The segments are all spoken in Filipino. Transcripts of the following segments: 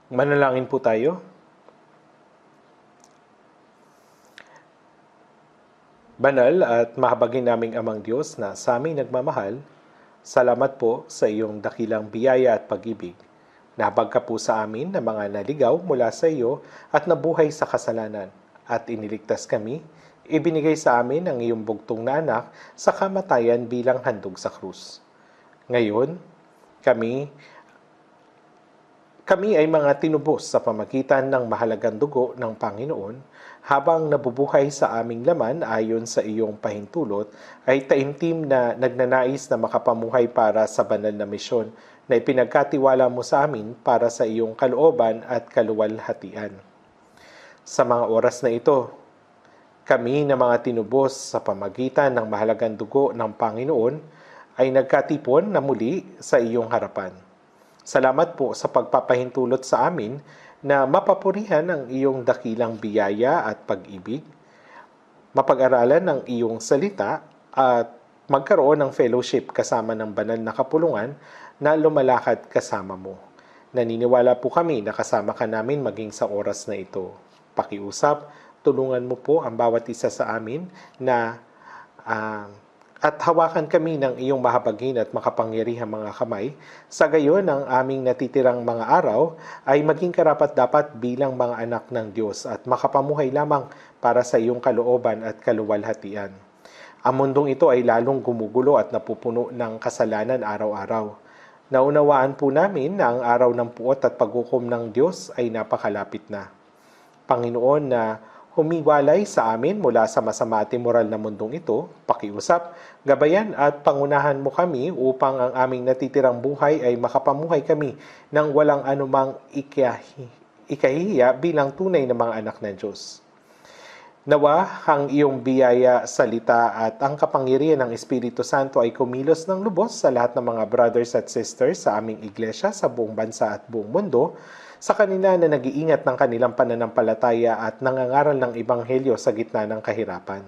Manalangin po tayo. Banal at mahabagin naming Amang Diyos na sa aming nagmamahal, salamat po sa iyong dakilang biyaya at pag-ibig. Nabag ka po sa amin na mga naligaw mula sa iyo at nabuhay sa kasalanan at iniligtas kami, ibinigay sa amin ang iyong bugtong na anak sa kamatayan bilang handog sa krus. Ngayon, kami ay mga tinubos sa pamagitan ng mahalagang dugo ng Panginoon habang nabubuhay sa aming laman ayon sa iyong pahintulot ay taimtim na nagnanais na makapamuhay para sa banal na misyon na ipinagkatiwala mo sa amin para sa iyong kalooban at kaluwalhatian. Sa mga oras na ito, kami na mga tinubos sa pamagitan ng mahalagang dugo ng Panginoon ay nagkatipon na muli sa iyong harapan. Salamat po sa pagpapahintulot sa amin na mapapurihan ang iyong dakilang biyaya at pag-ibig, mapag-aralan ng iyong salita at magkaroon ng fellowship kasama ng banal na kapulungan na lumalakad kasama mo. Naniniwala po kami na kasama ka namin maging sa oras na ito. Pakiusap, tulungan mo po ang bawat isa sa amin na at hawakan kami ng iyong mahabagin at makapangyarihang mga kamay, sa gayon ang aming natitirang mga araw ay maging karapat-dapat bilang mga anak ng Diyos at makapamuhay lamang para sa iyong kalooban at kaluwalhatian. Ang mundong ito ay lalong gumugulo at napupuno ng kasalanan araw-araw. Naunawaan po namin na ang araw ng puot at paghukom ng Diyos ay napakalapit na. Panginoon na humiwalay sa amin mula sa masama at immoral na mundong ito, pakiusap, gabayan at pangunahan mo kami upang ang aming natitirang buhay ay makapamuhay kami ng walang anumang ikahihiya bilang tunay na mga anak ng Diyos. Nawa ang iyong biyaya, salita at ang kapangyarihan ng Espiritu Santo ay kumilos ng lubos sa lahat ng mga brothers at sisters sa aming iglesia sa buong bansa at buong mundo, sa kanila na nag-iingat ng kanilang pananampalataya at nangangaral ng Ebanghelyo sa gitna ng kahirapan.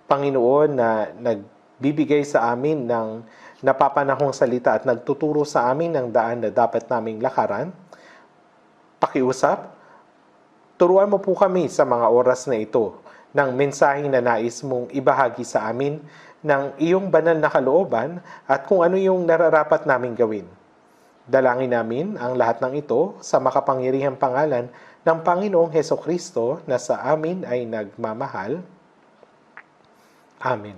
Panginoon na nagbibigay sa amin ng napapanahong salita at nagtuturo sa amin ng daan na dapat naming lakaran, pakiusap, turuan mo po kami sa mga oras na ito ng mensaheng na nais mong ibahagi sa amin ng iyong banal na kalooban at kung ano yung nararapat naming gawin. Dalangin namin ang lahat ng ito sa makapangyarihang pangalan ng Panginoong Hesukristo na sa amin ay nagmamahal. Amen.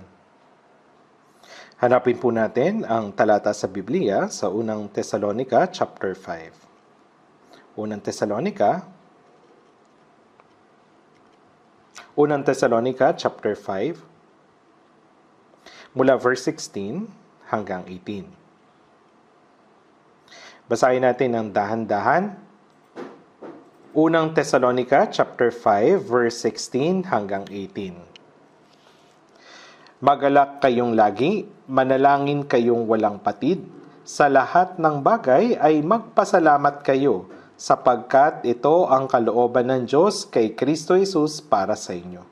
Hanapin po natin ang talata sa Biblia sa unang Tesalonica chapter 5. Unang Tesalonica chapter 5 mula verse 16 hanggang 18. Basahin natin ng dahan-dahan. Unang Tesalonica chapter 5 verse 16 hanggang 18. Magalak kayong lagi, manalangin kayong walang patid. Sa lahat ng bagay ay magpasalamat kayo, sapagkat ito ang kalooban ng Diyos kay Kristo Jesus para sa inyo.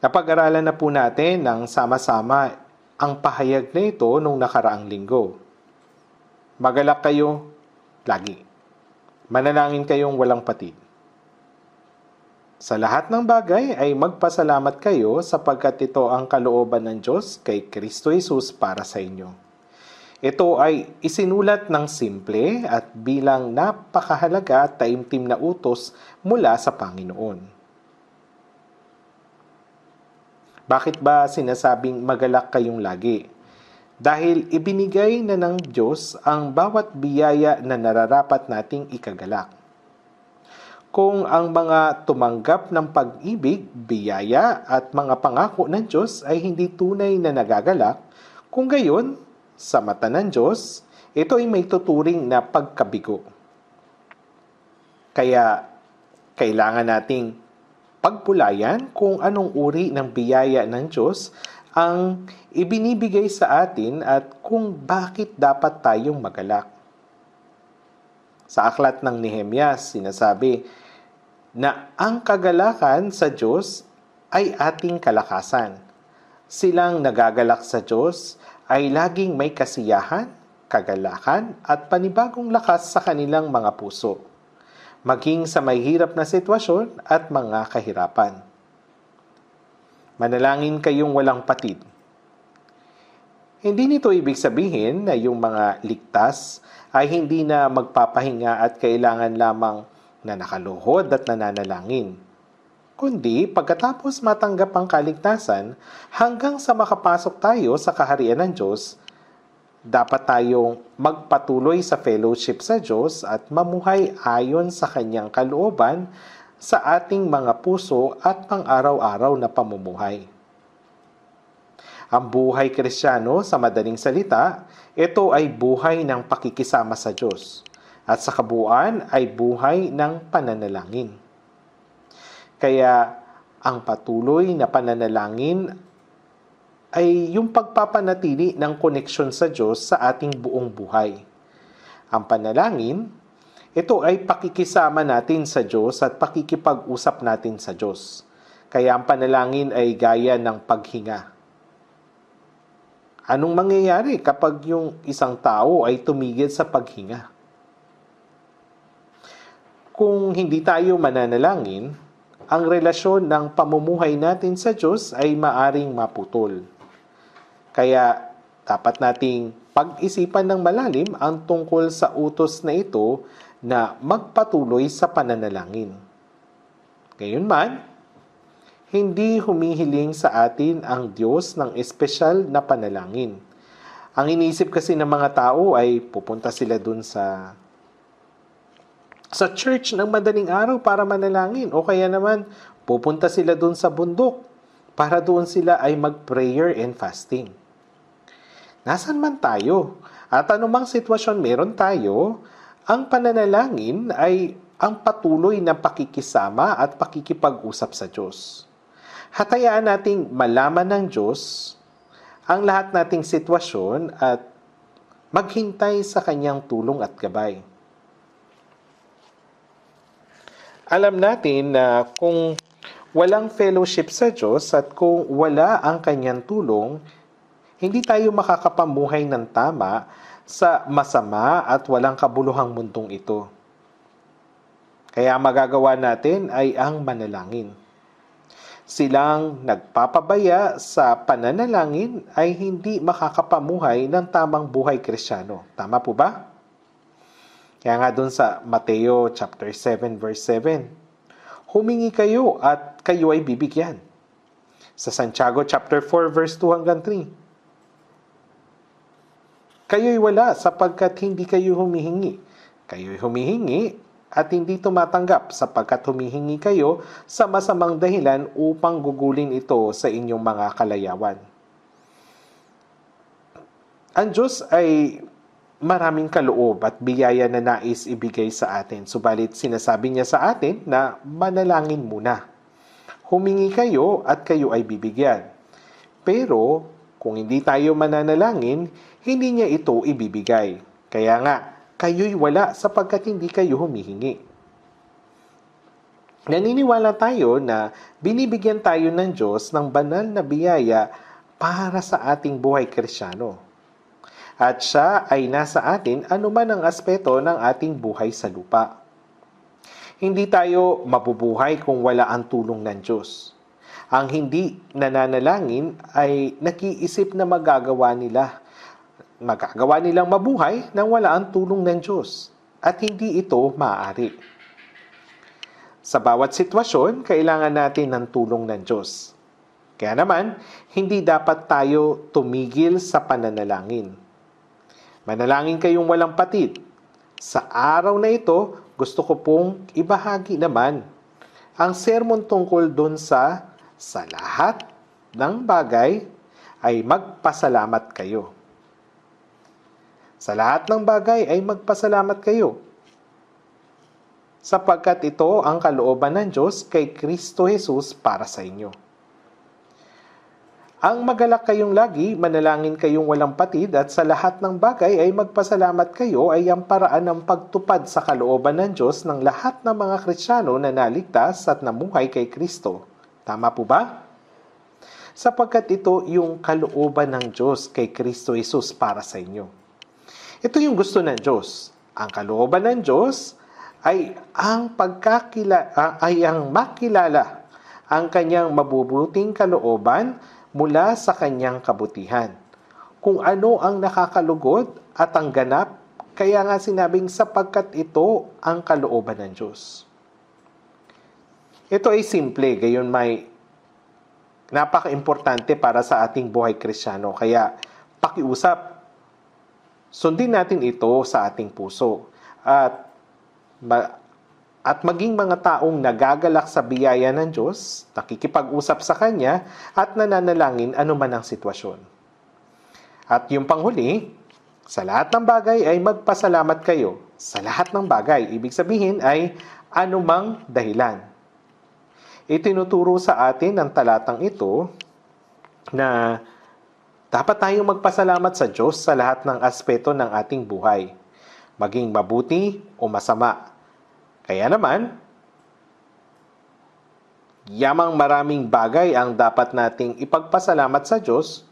Napag-aralan na po natin ng sama-sama ang pahayag na ito nung nakaraang linggo. Magalak kayo lagi. Manalangin kayong walang patid. Sa lahat ng bagay ay magpasalamat kayo sapagkat ito ang kalooban ng Diyos kay Kristo Jesus para sa inyo. Ito ay isinulat ng simple at bilang napakahalaga at taimtim na utos mula sa Panginoon. Bakit ba sinasabing magalak kayong lagi? Dahil ibinigay na ng Diyos ang bawat biyaya na nararapat nating ikagalak. Kung ang mga tumanggap ng pag-ibig, biyaya at mga pangako ng Diyos ay hindi tunay na nagagalak, kung gayon, sa mata ng Diyos, ito ay may tuturing na pagkabigo. Kaya, kailangan nating pagpulayan kung anong uri ng biyaya ng Diyos ang ibinibigay sa atin at kung bakit dapat tayong magalak. Sa aklat ng Nehemias, sinasabi na ang kagalakan sa Diyos ay ating kalakasan. Silang nagagalak sa Diyos ay laging may kasiyahan, kagalakan at panibagong lakas sa kanilang mga puso, maging sa may hirap na sitwasyon at mga kahirapan. Manalangin kayong walang patid. Hindi nito ibig sabihin na yung mga ligtas ay hindi na magpapahinga at kailangan lamang na nakaluhod at nananalangin. Kundi pagkatapos matanggap ang kaligtasan, hanggang sa makapasok tayo sa kaharian ng Diyos, dapat tayong magpatuloy sa fellowship sa Diyos at mamuhay ayon sa Kanyang kalooban sa ating mga puso at pang-araw-araw na pamumuhay. Ang buhay Kristiyano, sa madaling salita, ito ay buhay ng pakikisama sa Diyos at sa kabuuan ay buhay ng pananalangin. Kaya ang patuloy na pananalangin ay yung pagpapanatili ng koneksyon sa Diyos sa ating buong buhay. Ang panalangin, ito ay pakikisama natin sa Diyos at pakikipag-usap natin sa Diyos. Kaya ang panalangin ay gaya ng paghinga. Anong mangyayari kapag yung isang tao ay tumigil sa paghinga? Kung hindi tayo mananalangin, ang relasyon ng pamumuhay natin sa Diyos ay maaring maputol. Kaya dapat nating pag-isipan ng malalim ang tungkol sa utos na ito na magpatuloy sa pananalangin. Gayunman, hindi humihiling sa atin ang Diyos ng espesyal na panalangin. Ang iniisip kasi ng mga tao ay pupunta sila dun sa church ng madaling araw para manalangin o kaya naman pupunta sila dun sa bundok para doon sila ay mag-prayer and fasting. Nasaan man tayo at anumang sitwasyon meron tayo, ang pananalangin ay ang patuloy na pakikisama at pakikipag-usap sa Diyos. Hatayaan nating malaman ng Diyos ang lahat nating sitwasyon at maghintay sa Kanyang tulong at gabay. Alam natin na kung walang fellowship sa Diyos at kung wala ang Kanyang tulong, hindi tayo makakapamuhay ng tama sa masama at walang kabuluhang mundong ito. Kaya magagawa natin ay ang manalangin. Silang nagpapabaya sa pananalangin ay hindi makakapamuhay ng tamang buhay Kristiyano. Tama po ba? Kaya nga doon sa Mateo chapter 7 verse 7, humingi kayo at kayo ay bibigyan. Sa Santiago chapter 4 verse 2 hanggang 3, kayo'y wala sapagkat hindi kayo humihingi. Kayo'y humihingi at hindi tumatanggap sapagkat humihingi kayo sa masamang dahilan upang gugulin ito sa inyong mga kalayawan. Ang Diyos ay maraming kaloob at biyaya na nais ibigay sa atin. Subalit sinasabi niya sa atin na manalangin muna. Humingi kayo at kayo ay bibigyan. Pero kung hindi tayo mananalangin, hindi niya ito ibibigay. Kaya nga, kayo'y wala sapagkat hindi kayo humihingi. Naniniwala tayo na binibigyan tayo ng Diyos ng banal na biyaya para sa ating buhay Kristiyano. At siya ay nasa atin anuman ang aspeto ng ating buhay sa lupa. Hindi tayo mabubuhay kung wala ang tulong ng Diyos. Ang hindi nananalangin ay nakiisip na magagawa nilang mabuhay nang wala ang tulong ng Diyos. At hindi ito maaari. Sa bawat sitwasyon, kailangan natin ng tulong ng Diyos. Kaya naman, hindi dapat tayo tumigil sa pananalangin. Manalangin kayong walang patid. Sa araw na ito, gusto ko pong ibahagi naman ang sermon tungkol doon sa lahat ng bagay ay magpasalamat kayo. Sa lahat ng bagay ay magpasalamat kayo. Sapagkat ito ang kalooban ng Diyos kay Kristo Jesus para sa inyo. Ang magalak kayong lagi, manalangin kayong walang patid at sa lahat ng bagay ay magpasalamat kayo ay ang paraan ng pagtupad sa kalooban ng Diyos ng lahat ng mga Kristiyano na naligtas at namuhay kay Kristo. Tama po ba? Sapagkat ito yung kalooban ng Diyos kay Kristo Jesus para sa inyo. Ito yung gusto ng Diyos. Ang kalooban ng Diyos ay ang makilala ang kanyang mabubuting kalooban mula sa kanyang kabutihan. Kung ano ang nakakalugod at ang ganap, kaya nga sinabing sapagkat ito ang kalooban ng Diyos. Ito ay simple, gayon may napaka-importante para sa ating buhay Kristiyano. Kaya pakiusap, sundin natin ito sa ating puso at maging mga taong nagagalak sa biyaya ng Diyos, nakikipag-usap sa Kanya, at nananalangin anuman ang sitwasyon. At yung panghuli, sa lahat ng bagay ay magpasalamat kayo. Sa lahat ng bagay, ibig sabihin ay anumang dahilan. Itinuturo sa atin ng talatang ito na dapat tayong magpasalamat sa Diyos sa lahat ng aspeto ng ating buhay, maging mabuti o masama. Kaya naman, yamang maraming bagay ang dapat nating ipagpasalamat sa Diyos.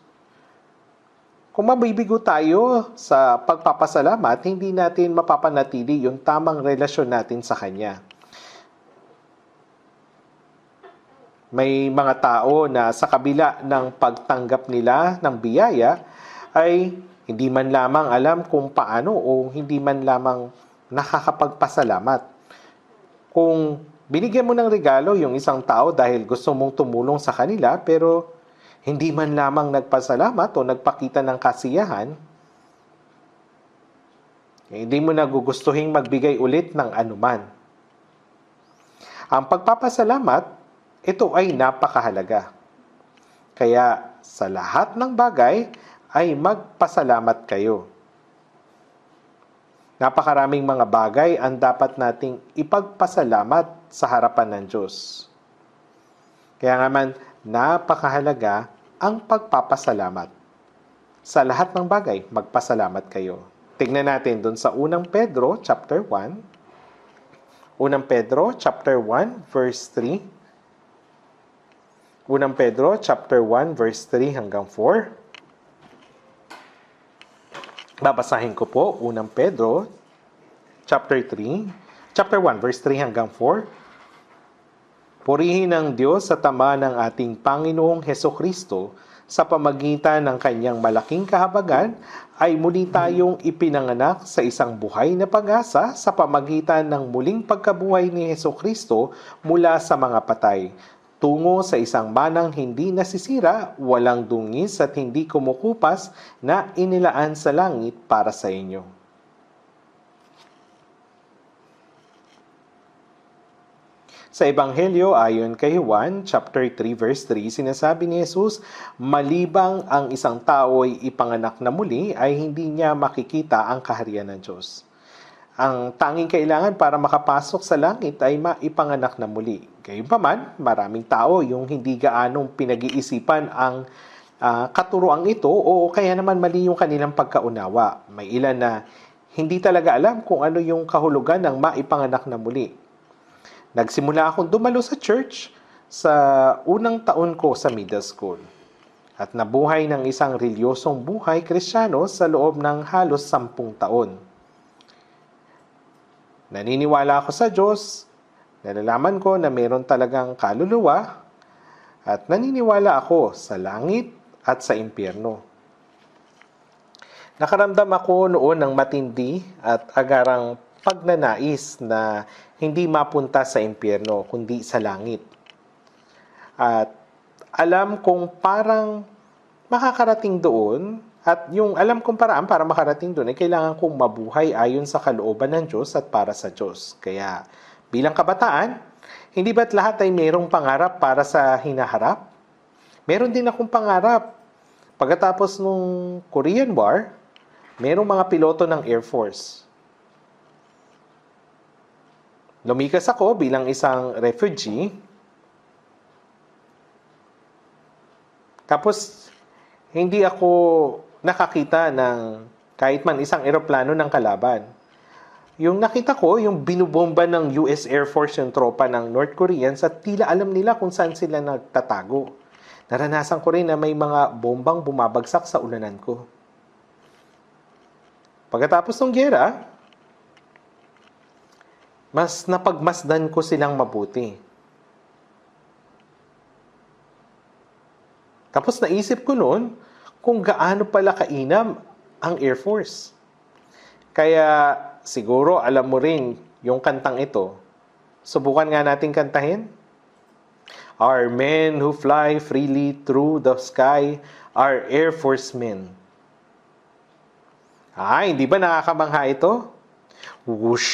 Kung mabibigo tayo sa pagpapasalamat, hindi natin mapapanatili yung tamang relasyon natin sa Kanya. May mga tao na sa kabila ng pagtanggap nila ng biyaya ay hindi man lamang alam kung paano o hindi man lamang nakakapagpasalamat. Kung binigyan mo ng regalo yung isang tao dahil gusto mong tumulong sa kanila pero hindi man lamang nagpasalamat o nagpakita ng kasiyahan, hindi mo nagugustuhing magbigay ulit ng anuman. Ang pagpapasalamat, ito ay napakahalaga. Kaya sa lahat ng bagay ay magpasalamat kayo. Napakaraming mga bagay ang dapat nating ipagpasalamat sa harapan ng Diyos. Kaya nga man, napakahalaga ang pagpapasalamat. Sa lahat ng bagay, magpasalamat kayo. Tignan natin dun sa 1 Pedro chapter 1. 1 Pedro chapter 1 verse 3. 1 Pedro chapter 1 verse 3 hanggang 4. Babasahin ko po 1 Pedro chapter 1 verse 3 hanggang 4. Purihin ang Diyos sa Ama ng ating Panginoong Hesukristo, sa pamagitan ng kanyang malaking kahabagan ay muli tayong ipinanganak sa isang buhay na pag-asa sa pamagitan ng muling pagkabuhay ni Hesukristo mula sa mga patay, tungo sa isang manang hindi nasisira, walang dungis at hindi kumukupas na inilaan sa langit para sa inyo. Sa Ebanghelyo ayon kay Juan, chapter 3, verse 3, sinasabi ni Jesus, malibang ang isang tao ay ipanganak na muli, ay hindi niya makikita ang kaharian ng Diyos. Ang tanging kailangan para makapasok sa langit ay maipanganak na muli. Gayunpaman, maraming tao yung hindi gaanong pinag-iisipan ang katuroang ito o kaya naman mali yung kanilang pagkaunawa. May ilan na hindi talaga alam kung ano yung kahulugan ng maipanganak na muli. Nagsimula akong dumalo sa church sa unang taon ko sa middle school at nabuhay ng isang reliyosong buhay Kristiyano sa loob ng halos 10 taon. Naniniwala ako sa Diyos, nalalaman ko na meron talagang kaluluwa, at naniniwala ako sa langit at sa impyerno. Nakaramdam ako noon ng matindi at agarang pagnanais na hindi mapunta sa impyerno, kundi sa langit. At alam kong parang makakarating doon, at yung alam kong paraan para makarating doon ay kailangan kong mabuhay ayon sa kalooban ng Diyos at para sa Diyos. Kaya bilang kabataan, hindi ba't lahat ay mayroong pangarap para sa hinaharap? Meron din akong pangarap. Pagkatapos nung Korean War, mayroong mga piloto ng Air Force. Lumikas ako bilang isang refugee. Tapos, hindi ako nakakita ng kahit man isang eroplano ng kalaban. Yung nakita ko, yung binubomba ng US Air Force yung tropa ng North Koreans at tila alam nila kung saan sila nagtatago. Naranasan ko rin na may mga bombang bumabagsak sa ulanan ko. Pagkatapos ng giyera, mas napagmasdan ko silang mabuti. Tapos naisip ko noon kung gaano pala kainam ang Air Force. Kaya siguro alam mo rin yung kantang ito. Subukan nga natin kantahin. Our men who fly freely through the sky are Air Force men. Hindi ba nakakamangha ito? Whoosh!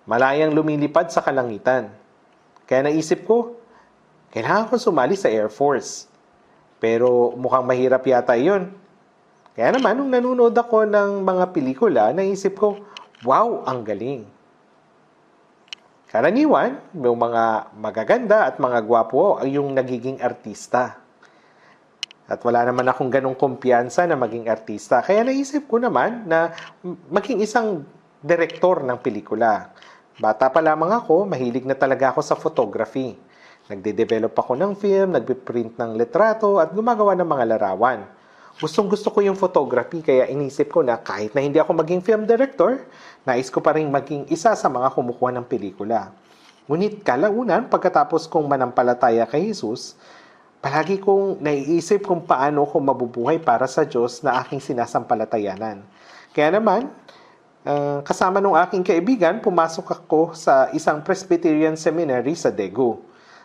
Malayang lumilipad sa kalangitan. Kaya naisip ko, kailangan ko sumali sa Air Force. Pero mukhang mahirap yata yun. Kaya naman, nung nanonood ako ng mga pelikula, naisip ko, wow, ang galing. Karaniwan, yung mga magaganda at mga gwapo ay yung nagiging artista. At wala naman akong ganong kumpiyansa na maging artista. Kaya naisip ko naman na maging isang direktor ng pelikula. Bata pa lamang ako, mahilig na talaga ako sa photography. Nagde-develop ako ng film, nagpiprint ng litrato at gumagawa ng mga larawan. Gustong-gusto ko yung photography kaya inisip ko na kahit na hindi ako maging film director, nais ko pa rin maging isa sa mga kumukuha ng pelikula. Ngunit kalaunan, pagkatapos kong manampalataya kay Jesus, palagi kong naiisip kung paano ako mabubuhay para sa Diyos na aking sinasampalatayanan. Kaya naman, kasama ng aking kaibigan, pumasok ako sa isang Presbyterian Seminary sa Daegu.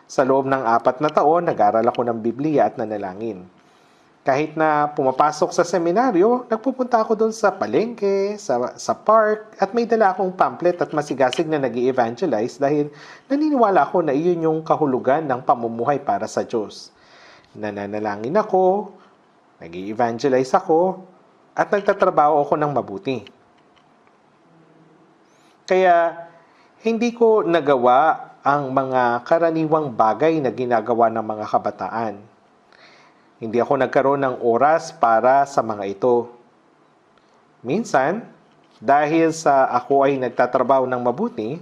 Sa loob ng 4 na taon, nag-aral ako ng Biblia at nanalangin. Kahit na pumapasok sa seminaryo, nagpupunta ako doon sa palengke, sa park, at may dala akong pamphlet at masigasig na nag-i-evangelize dahil naniniwala ako na iyon yung kahulugan ng pamumuhay para sa Diyos. Nananalangin ako, nag-i-evangelize ako, at nagtatrabaho ako ng mabuti. Kaya, hindi ko nagawa ang mga karaniwang bagay na ginagawa ng mga kabataan. Hindi ako nagkaroon ng oras para sa mga ito. Minsan, dahil sa ako ay nagtatrabaho ng mabuti,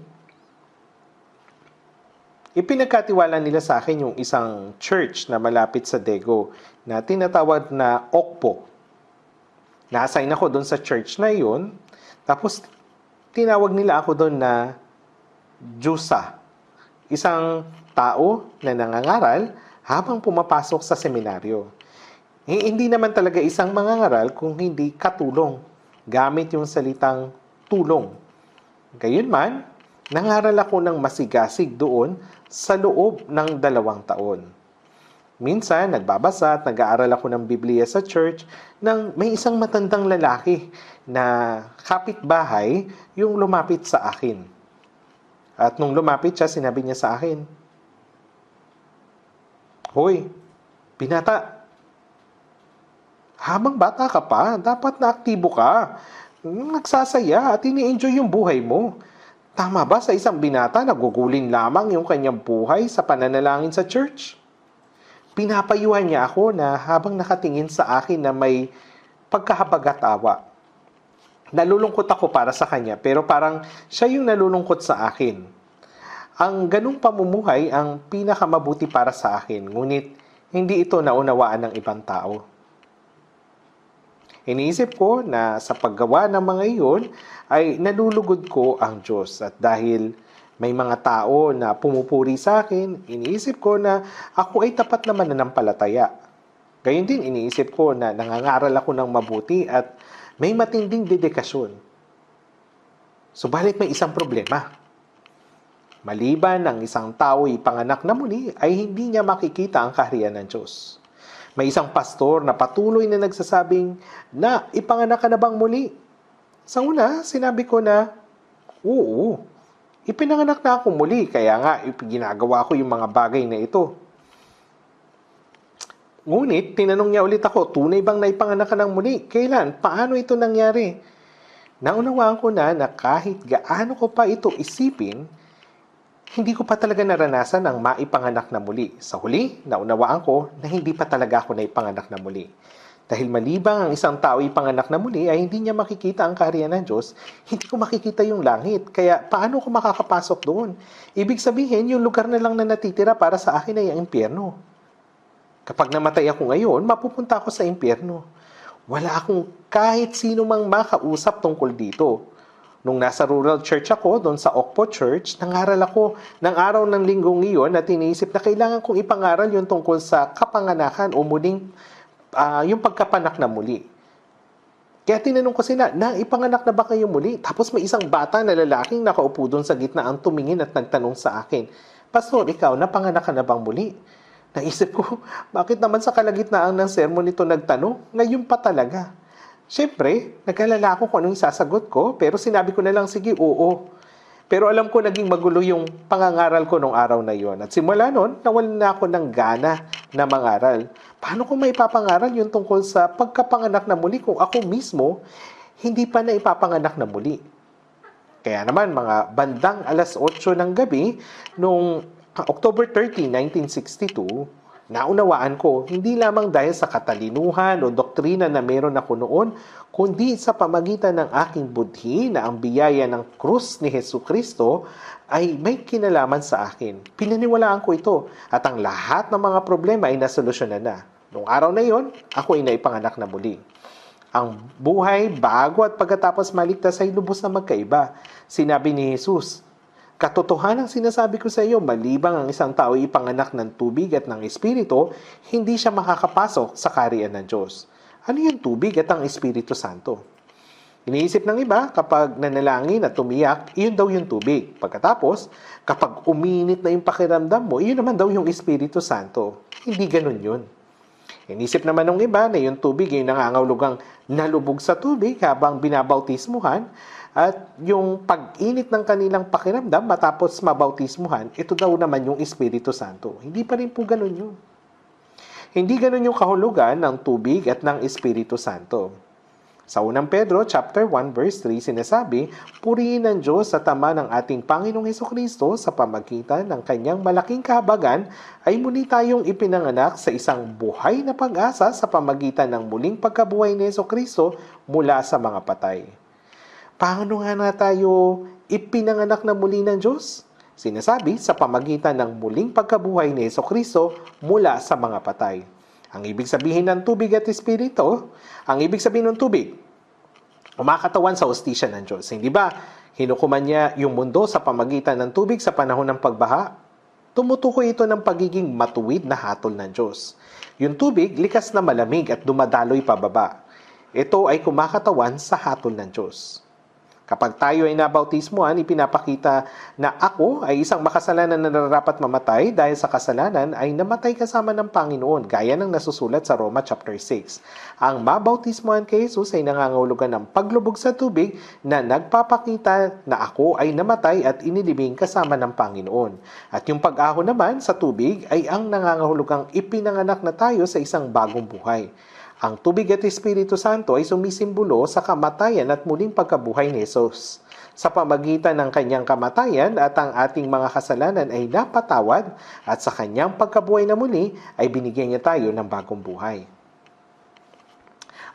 ipinagkatiwala nila sa akin yung isang church na malapit sa Daegu na tinatawag na Okpo. Na-assign ako doon sa church na yun, tapos tinawag nila ako doon na Jusa, isang tao na nangangaral habang pumapasok sa seminaryo. Hindi naman talaga isang mangangaral kung hindi katulong, gamit yung salitang tulong. Gayunman, nangaral ako ng masigasig doon sa loob ng 2 taon. Minsan, nagbabasa at nag-aaral ako ng Biblia sa church nang may isang matandang lalaki na kapitbahay yung lumapit sa akin. At nung lumapit siya, sinabi niya sa akin, "Hoy, binata, habang bata ka pa, dapat na aktibo ka. Nagsasaya at ini-enjoy yung buhay mo. Tama ba sa isang binata na gugulin lamang yung kanyang buhay sa pananalangin sa church?" Pinapayuhan niya ako na habang nakatingin sa akin na may pagkahabag-at-awa. Nalulungkot ako para sa kanya, pero parang siya yung nalulungkot sa akin. Ang ganung pamumuhay ang pinakamabuti para sa akin, ngunit hindi ito naunawaan ng ibang tao. Iniisip ko na sa paggawa ng mga iyon ay nalulugod ko ang Diyos at dahil may mga tao na pumupuri sa akin, iniisip ko na ako ay tapat na mananampalataya. Gayun din iniisip ko na nangangaral ako ng mabuti at may matinding dedikasyon. Subalit may isang problema. Maliban ang isang tao ipanganak na muli, ay hindi niya makikita ang kaharian ng Diyos. May isang pastor na patuloy na nagsasabing na ipanganak ka na bang muli? Sa una, sinabi ko na, oo, ipinanganak na ako muli, kaya nga ginagawa ko yung mga bagay na ito. Ngunit, tinanong niya ulit ako, tunay bang naipanganak ka ng muli? Kailan? Paano ito nangyari? Naunawaan ko na kahit gaano ko pa ito isipin, hindi ko pa talaga naranasan ang maipanganak na muli. Sa huli, naunawaan ko na hindi pa talaga ako naipanganak na muli. Dahil malibang ang isang tao ipanganak na muli ay hindi niya makikita ang kaharian ng Diyos, hindi ko makikita yung langit. Kaya paano ko makakapasok doon? Ibig sabihin, yung lugar na lang na natitira para sa akin ay ang impyerno. Kapag namatay ako ngayon, mapupunta ako sa impyerno. Wala akong kahit sino mang makausap tungkol dito. Nung nasa rural church ako, doon sa Okpo Church, nangaral ako ng araw ng linggong iyon at iniisip na kailangan kong ipangaral yung tungkol sa kapanganakan o muling yung pagkapanak na muli. Kaya tinanong ko sila, ipanganak na ba kayo muli? Tapos may isang bata na lalaking nakaupo doon sa gitna ang tumingin at nagtanong sa akin, Pastor, ikaw, napanganak ka na bang muli? Naisip ko, bakit naman sa kalagitnaan ng sermon ito nagtanong? Ngayon pa talaga. Siyempre, nag-alala ako kung anong sasagot ko, pero sinabi ko na lang, sige, oo. Pero alam ko naging magulo yung pangangaral ko nung araw na yon. At simula noon, nawalan na ako ng gana na mangaral. Paano ko maipapangaral yung tungkol sa pagkapanganak na muli kung ako mismo hindi pa na ipapanganak na muli? Kaya naman, mga bandang alas 8 ng gabi, noong October 30, 1962, naunawaan ko, hindi lamang dahil sa katalinuhan o doktrina na meron ako noon, kundi sa pamagitan ng aking budhi na ang biyaya ng krus ni Jesucristo ay may kinalaman sa akin. Pinaniwalaan ko ito at ang lahat ng mga problema ay nasolusyonan na. Noong araw na yon, ako ay naipanganak na muli. Ang buhay bago at pagkatapos maligtas ay lubos na magkaiba. Sinabi ni Jesus, katotohanan sinasabi ko sa iyo, malibang ang isang tao ipanganak ng tubig at ng Espiritu, hindi siya makakapasok sa kaharian ng Diyos. Ano yung tubig at ang Espiritu Santo? Iniisip ng iba, kapag nanalangin at tumiyak, iyon daw yung tubig. Pagkatapos, kapag uminit na yung pakiramdam mo, iyon naman daw yung Espiritu Santo. Hindi ganun yun. Inisip naman ng iba na yung tubig ay nangangahulugang nalubog sa tubig habang binabautismuhan, at yung pag-init ng kanilang pakiramdam matapos mabautismuhan, ito daw naman yung Espiritu Santo. Hindi pa rin po ganun yun. Hindi ganun yung kahulugan ng tubig at ng Espiritu Santo. Sa unang Pedro, chapter 1, verse 3, sinasabi, purihin ng Diyos sa Ama ng ating Panginoong Hesukristo sa pamagitan ng kanyang malaking kahabagan ay muli tayong ipinanganak sa isang buhay na pag-asa sa pamagitan ng muling pagkabuhay ni Hesukristo mula sa mga patay. Paano nga na tayo ipinanganak na muli ng Diyos? Sinasabi sa pamagitan ng muling pagkabuhay ni Hesukristo mula sa mga patay. Ang ibig sabihin ng tubig at Espiritu, ang ibig sabihin ng tubig, umakatawan sa hostisya ng Diyos. Hindi ba hinukuman niya yung mundo sa pamagitan ng tubig sa panahon ng pagbaha? Tumutukoy ito ng pagiging matuwid na hatol ng Diyos. Yung tubig, likas na malamig at dumadaloy pababa. Ito ay kumakatawan sa hatol ng Diyos. Kapag tayo ay nabautismuhan, ipinapakita na ako ay isang makasalanan na nararapat mamatay dahil sa kasalanan ay namatay kasama ng Panginoon, gaya ng nasusulat sa Roma chapter 6. Ang mabautismuhan kay Jesus ay nangangahulugan ng paglubog sa tubig na nagpapakita na ako ay namatay at inilibing kasama ng Panginoon. At yung pag-ahon naman sa tubig ay ang nangangahulugang ipinanganak na tayo sa isang bagong buhay. Ang tubig at Espiritu Santo ay sumisimbolo sa kamatayan at muling pagkabuhay ni Jesus. Sa pamagitan ng kanyang kamatayan at ang ating mga kasalanan ay napatawad at sa kanyang pagkabuhay na muli ay binigyan niya tayo ng bagong buhay.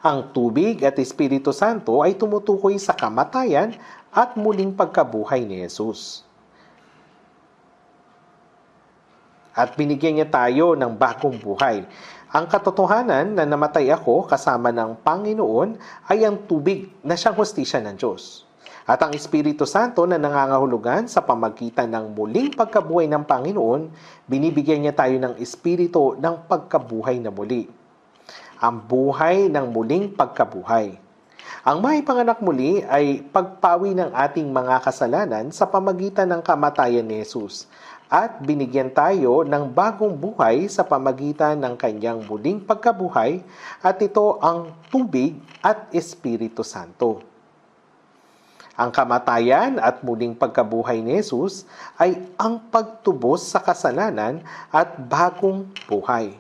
Ang tubig at Espiritu Santo ay tumutukoy sa kamatayan at muling pagkabuhay ni Jesus. At binigyan niya tayo ng bagong buhay. Ang katotohanan na namatay ako kasama ng Panginoon ay ang tubig na siyang hostisya ng Diyos. At ang Espiritu Santo na nangangahulugan sa pamagitan ng muling pagkabuhay ng Panginoon, binibigyan niya tayo ng Espiritu ng pagkabuhay na muli. Ang buhay ng muling pagkabuhay. Ang maipanganak muli ay pagpawi ng ating mga kasalanan sa pamagitan ng kamatayan ni Jesus. At binigyan tayo ng bagong buhay sa pamagitan ng kanyang muling pagkabuhay, at ito ang tubig at Espiritu Santo. Ang kamatayan at muling pagkabuhay ni Jesus ay ang pagtubos sa kasalanan at bagong buhay.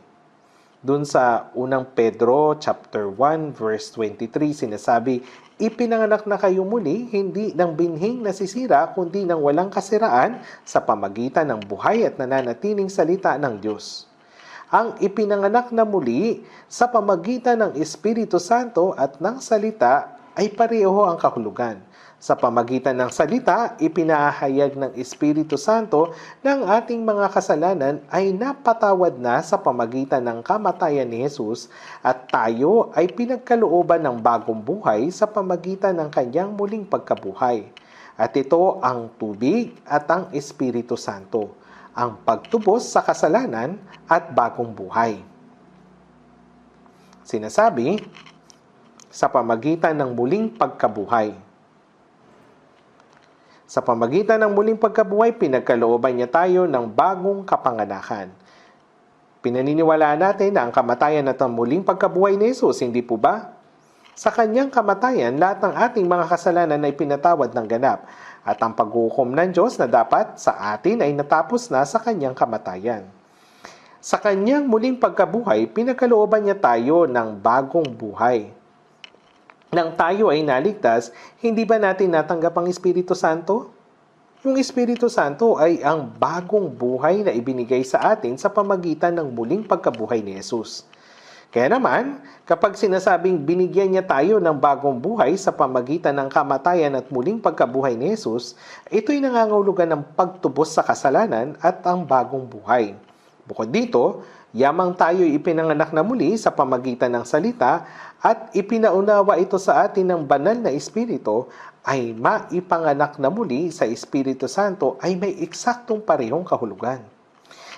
Doon sa unang Pedro chapter 1 verse 23 sinasabi, ipinanganak na kayo muli, hindi ng binhing nasisira, kundi ng walang kasiraan sa pamagitan ng buhay at nananatiling salita ng Diyos. Ang ipinanganak na muli sa pamagitan ng Espiritu Santo at ng salita ay pareho ang kahulugan. Sa pamagitan ng salita, ipinahayag ng Espiritu Santo ng ating mga kasalanan ay napatawad na sa pamagitan ng kamatayan ni Jesus at tayo ay pinagkalooban ng bagong buhay sa pamagitan ng kanyang muling pagkabuhay. At ito ang tubig at ang Espiritu Santo, ang pagtubos sa kasalanan at bagong buhay. Sinasabi, sa pamagitan ng muling pagkabuhay. Sa pamagitan ng muling pagkabuhay, pinagkalooban niya tayo ng bagong kapanganakan. Pinaniniwalaan natin na ang kamatayan at ang muling pagkabuhay ni Jesus, hindi po ba? Sa kanyang kamatayan, lahat ng ating mga kasalanan ay pinatawad ng ganap at ang paghukom ng Diyos na dapat sa atin ay natapos na sa kanyang kamatayan. Sa kanyang muling pagkabuhay, pinagkalooban niya tayo ng bagong buhay. Nang tayo ay naligtas, hindi ba natin natanggap ang Espiritu Santo? Yung Espiritu Santo ay ang bagong buhay na ibinigay sa atin sa pamagitan ng muling pagkabuhay ni Jesus. Kaya naman, kapag sinasabing binigyan niya tayo ng bagong buhay sa pamagitan ng kamatayan at muling pagkabuhay ni Jesus, ito'y nangangahulugan ng pagtubos sa kasalanan at ang bagong buhay. Bukod dito, yamang tayo'y ipinanganak na muli sa pamagitan ng salita at ipinaunawa ito sa atin ng banal na Espiritu, ay maipanganak na muli sa Espiritu Santo ay may eksaktong parehong kahulugan.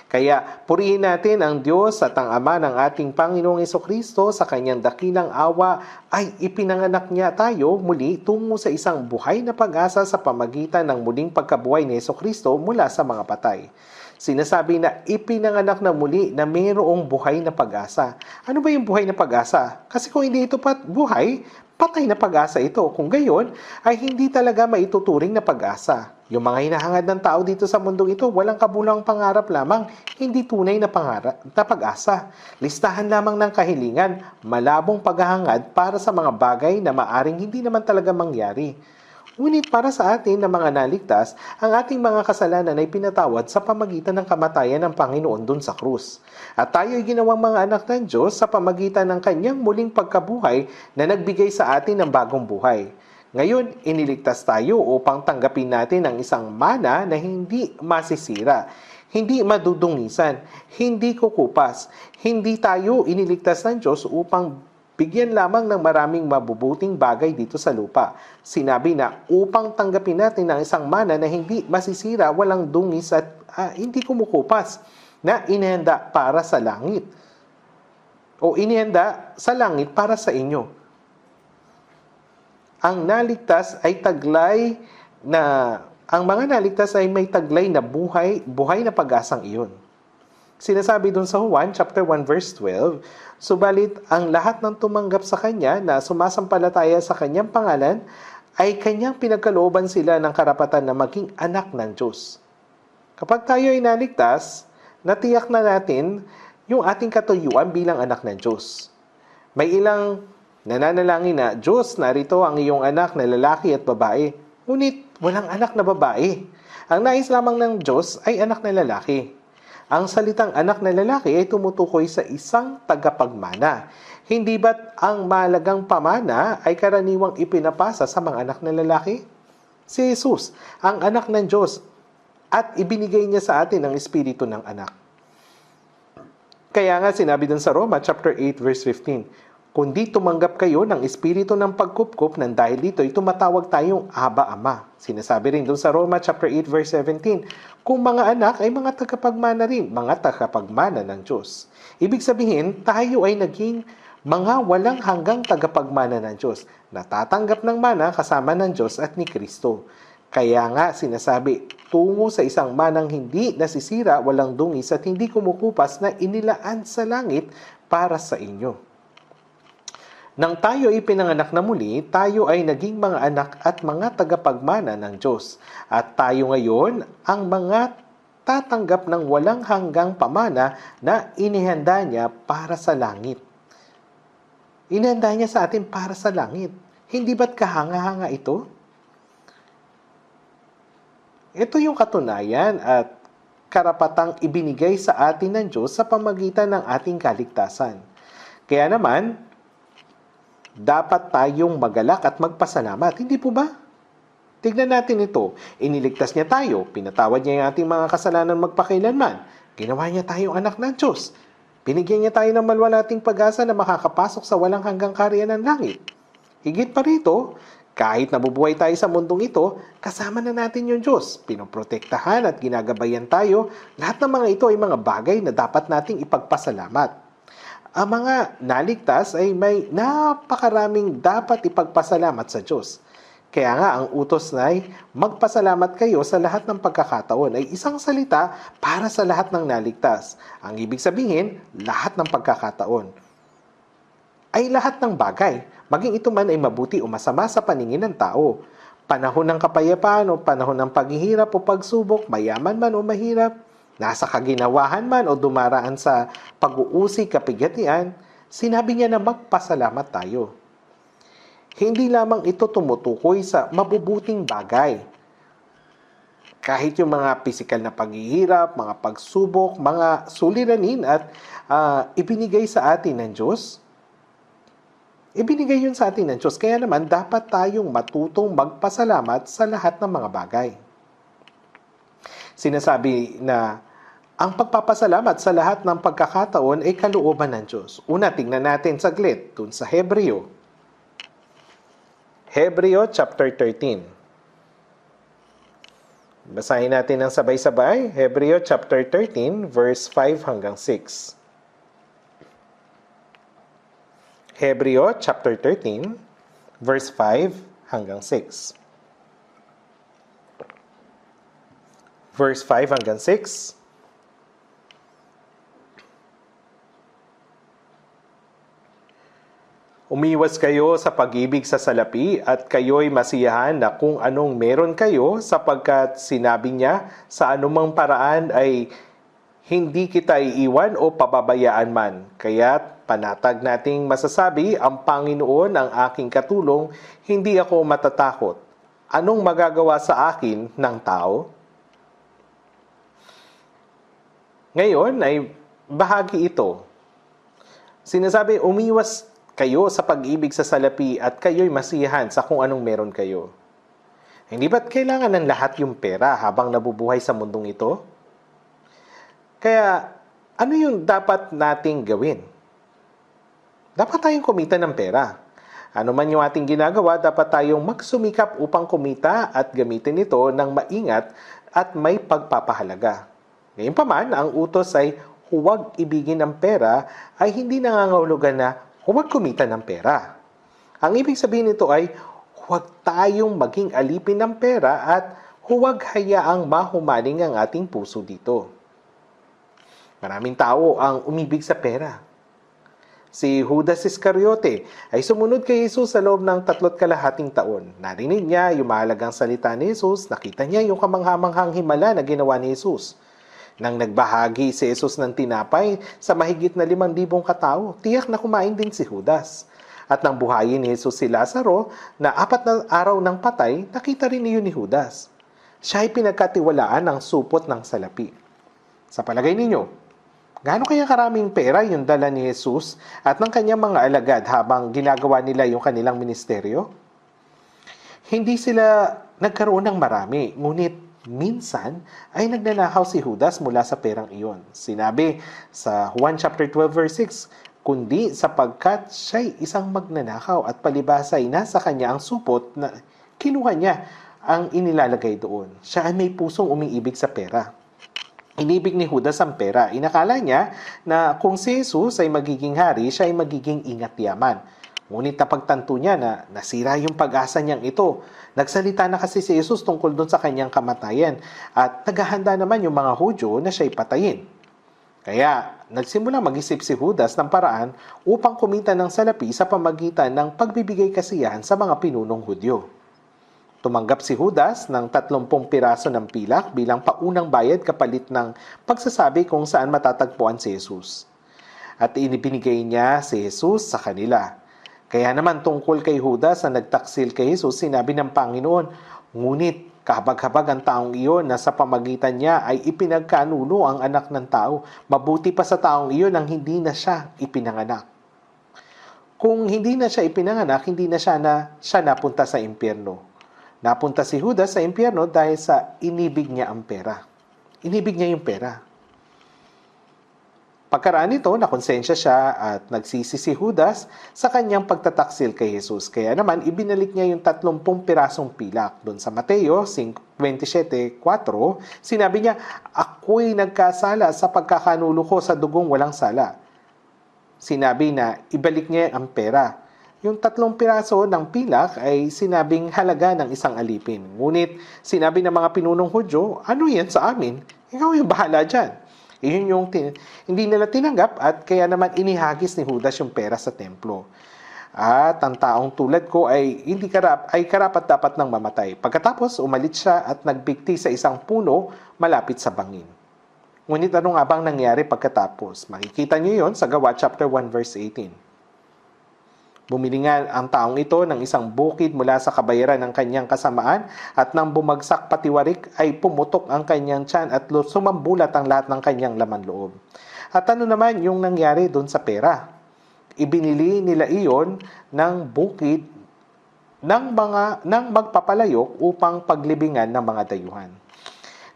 Kaya purihin natin ang Diyos at ang Ama ng ating Panginoong Hesukristo sa kanyang dakilang awa ay ipinanganak niya tayo muli tungo sa isang buhay na pag-asa sa pamagitan ng muling pagkabuhay ni Hesukristo mula sa mga patay. Sinasabi na ipinanganak na muli na mayroong buhay na pag-asa. Ano ba yung buhay na pag-asa? Kasi kung hindi ito buhay, patay na pag-asa ito. Kung gayon, ay hindi talaga maituturing na pag-asa. Yung mga hinahangad ng tao dito sa mundong ito, walang kabulang pangarap lamang, hindi tunay na pangarap na pag-asa. Listahan lamang ng kahilingan, malabong paghahangad para sa mga bagay na maaring hindi naman talaga mangyari. Ngunit para sa atin na mga naligtas, ang ating mga kasalanan ay pinatawad sa pamagitan ng kamatayan ng Panginoon dun sa krus. At tayo ay ginawang mga anak ng Diyos sa pamagitan ng kanyang muling pagkabuhay na nagbigay sa atin ng bagong buhay. Ngayon, iniligtas tayo upang tanggapin natin ang isang mana na hindi masisira, hindi madudungisan, hindi kukupas. Hindi tayo iniligtas ng Diyos upang bigyan lamang ng maraming mabubuting bagay dito sa lupa. Sinabi na upang tanggapin natin ang isang mana na hindi masisira, walang dungis at hindi kumukupas, na inihanda para sa langit. O inihanda sa langit para sa inyo. Ang mga naligtas ay may taglay na buhay na pag-asang iyon. Sinasabi dun sa Juan chapter 1 verse 12, subalit ang lahat ng tumanggap sa Kanya na sumasampalataya sa Kanyang pangalan ay Kanyang pinagkalooban sila ng karapatan na maging anak ng Diyos. Kapag tayo ay naligtas, natiyak na natin yung ating katuyuan bilang anak ng Diyos. May ilang nananalangin na, Diyos, narito ang iyong anak na lalaki at babae. Ngunit walang anak na babae. Ang nais lamang ng Diyos ay anak na lalaki. Ang salitang anak na lalaki ay tumutukoy sa isang tagapagmana. Hindi ba't ang mahalagang pamana ay karaniwang ipinapasa sa mga anak na lalaki? Si Jesus, ang anak ng Diyos, at ibinigay niya sa atin ang espiritu ng anak. Kaya nga sinabi dun sa Roma chapter 8 verse 15, kundi tumanggap kayo ng espiritu ng pagkupkup nang dahil dito ay tumatawag tayong Aba Ama. Sinasabi rin dun sa Roma chapter 8 verse 17, kung mga anak ay mga tagapagmana rin, mga tagapagmana ng Diyos. Ibig sabihin, tayo ay naging mga walang hanggang tagapagmana ng Diyos, natatanggap ng mana kasama ng Diyos at ni Kristo. Kaya nga sinasabi, tungo sa isang manang hindi nasisira, walang dungis at hindi kumukupas na inilaan sa langit para sa inyo. Nang tayo ay pinanganak na muli, tayo ay naging mga anak at mga tagapagmana ng Diyos. At tayo ngayon ang mga tatanggap ng walang hanggang pamana na inihanda niya para sa langit. Inihanda niya sa atin para sa langit. Hindi ba't kahanga-hanga ito? Ito yung katunayan at karapatang ibinigay sa atin ng Diyos sa pamagitan ng ating kaligtasan. Kaya naman, dapat tayong magalak at magpasalamat. Hindi po ba? Tignan natin ito. Iniligtas niya tayo. Pinatawad niya yung ating mga kasalanan magpakailanman. Ginawa niya tayong anak ng Diyos. Binigyan niya tayo ng malwalating pag-asa na makakapasok sa walang hanggang kaharian ng langit. Higit pa rito, kahit nabubuhay tayo sa mundong ito, kasama na natin yung Diyos. Pinoprotektahan at ginagabayan tayo. Lahat ng mga ito ay mga bagay na dapat nating ipagpasalamat. Ang mga naligtas ay may napakaraming dapat ipagpasalamat sa Diyos. Kaya nga ang utos na ay magpasalamat kayo sa lahat ng pagkakataon ay isang salita para sa lahat ng naligtas. Ang ibig sabihin, lahat ng pagkakataon ay lahat ng bagay, maging ito man ay mabuti o masama sa paningin ng tao. Panahon ng kapayapaan o panahon ng paghihirap o pagsubok, mayaman man o mahirap, nasa kaginawahan man o dumaraan sa pag-uusig, kapighatian, sinabi niya na magpasalamat tayo. Hindi lamang ito tumutukoy sa mabubuting bagay. Kahit yung mga pisikal na paghihirap, mga pagsubok, mga suliranin at ibinigay sa atin ng Diyos, ibinigay yun sa atin ng Diyos. Kaya naman, dapat tayong matutong magpasalamat sa lahat ng mga bagay. Sinasabi na ang pagpapasalamat sa lahat ng pagkakataon ay kalooban ng Diyos. Una, tingnan natin saglit dun sa Hebreo. Hebreo chapter 13. Basahin natin ng sabay-sabay. Hebreo chapter 13, verse 5 hanggang 6. Hebreo chapter 13, verse 5 hanggang 6. Verse 5 hanggang 6. Umiwas kayo sa pag-ibig sa salapi at kayo'y masiyahan na kung anong meron kayo sapagkat sinabi niya sa anumang paraan ay hindi kita iiwan o pababayaan man. Kaya't panatag nating masasabi, ang Panginoon ang aking katulong, hindi ako matatakot. Anong magagawa sa akin ng tao? Ngayon ay bahagi ito. Sinasabi, umiwas kayo sa pag-ibig sa salapi at kayo'y masiyahan sa kung anong meron kayo. Hindi ba't kailangan ng lahat yung pera habang nabubuhay sa mundong ito? Kaya, ano yung dapat nating gawin? Dapat tayong kumita ng pera. Ano man yung ating ginagawa, dapat tayong magsumikap upang kumita at gamitin ito ng maingat at may pagpapahalaga. Gayunpaman, ang utos ay huwag ibigin ang pera ay hindi nangangahulugan na huwag kumita ng pera. Ang ibig sabihin nito ay huwag tayong maging alipin ng pera at huwag hayaang mahumaling ang ating puso dito. Maraming tao ang umibig sa pera. Si Judas Iscariote ay sumunod kay Jesus sa loob ng 3.5 taon. Narinig niya yung mahalagang salita ni Jesus, nakita niya yung kamanghamanghang himala na ginawa ni Jesus. Nang nagbahagi si Jesus ng tinapay sa mahigit na 5,000 katao, tiyak na kumain din si Judas. At nang buhayin ni Jesus si Lazaro na 4 na araw ng patay, nakita rin niyo ni Judas. Siya ay pinagkatiwalaan ng supot ng salapi. Sa palagay ninyo, gaano kaya karaming pera yung dala ni Jesus at ng kanyang mga alagad habang ginagawa nila yung kanilang ministeryo? Hindi sila nagkaroon ng marami, ngunit minsan ay nagnanakaw si Judas mula sa perang iyon. Sinabi sa Juan chapter 12 verse 6, kundi sapagkat siya'y isang magnanakaw at palibhasa ay nasa kanya ang supot na kinuha niya ang inilalagay doon. Siya ay may pusong umiibig sa pera. Inibig ni Judas ang pera. Inakala niya na kung si Jesus ay magiging hari, siya ay magiging ingat yaman. Ngunit napagtanto niya na nasira yung pag-asa niyang ito. Nagsalita na kasi si Jesus tungkol doon sa kanyang kamatayan at naghahanda naman yung mga Hudyo na siya'y patayin. Kaya nagsimula mag-isip si Judas ng paraan upang kumita ng salapi sa pamagitan ng pagbibigay kasiyahan sa mga pinunong Hudyo. Tumanggap si Judas ng 30 piraso ng pilak bilang paunang bayad kapalit ng pagsasabi kung saan matatagpuan si Jesus. At inibinigay niya si Jesus sa kanila. Kaya naman tungkol kay Judas na nagtaksil kay Jesus, sinabi ng Panginoon, ngunit kahabag-habag ang taong iyon na sa pamagitan niya ay ipinagkanuno ang anak ng tao. Mabuti pa sa taong iyon ang hindi na siya ipinanganak. Kung hindi na siya ipinanganak, hindi na siya napunta sa impyerno. Napunta si Judas sa impyerno dahil sa inibig niya ang pera. Inibig niya yung pera. Pagkaraan nito, nakonsensya siya at nagsisi si Judas sa kanyang pagtataksil kay Jesus. Kaya naman, ibinalik niya yung 30 pirasong pilak. Doon sa Mateo 27:4, sinabi niya, ako'y nagkasala sa pagkakanulo ko sa dugong walang sala. Sinabi na ibalik niya ang pera. Yung 3 piraso ng pilak ay sinabing halaga ng isang alipin. Ngunit sinabi ng mga pinunong Hudyo, ano yan sa amin? Ikaw yung bahala dyan. Iyon yung hindi nila tinanggap at kaya naman inihagis ni Judas yung pera sa templo. At ang taong tulad ko ay karapat-dapat ng mamatay. Pagkatapos, umalit siya at nagbigti sa isang puno malapit sa bangin. Ngunit ano nga bang nangyari pagkatapos? Makikita niyo yon sa Gawa chapter 1 verse 18. Bumili nga ang taong ito ng isang bukid mula sa kabayaran ng kanyang kasamaan at nang bumagsak patiwarik ay pumutok ang kanyang tiyan at sumambulat ang lahat ng kanyang laman loob. At ano naman yung nangyari doon sa pera? Ibinili nila iyon ng bukid ng magpapalayok upang paglibingan ng mga dayuhan.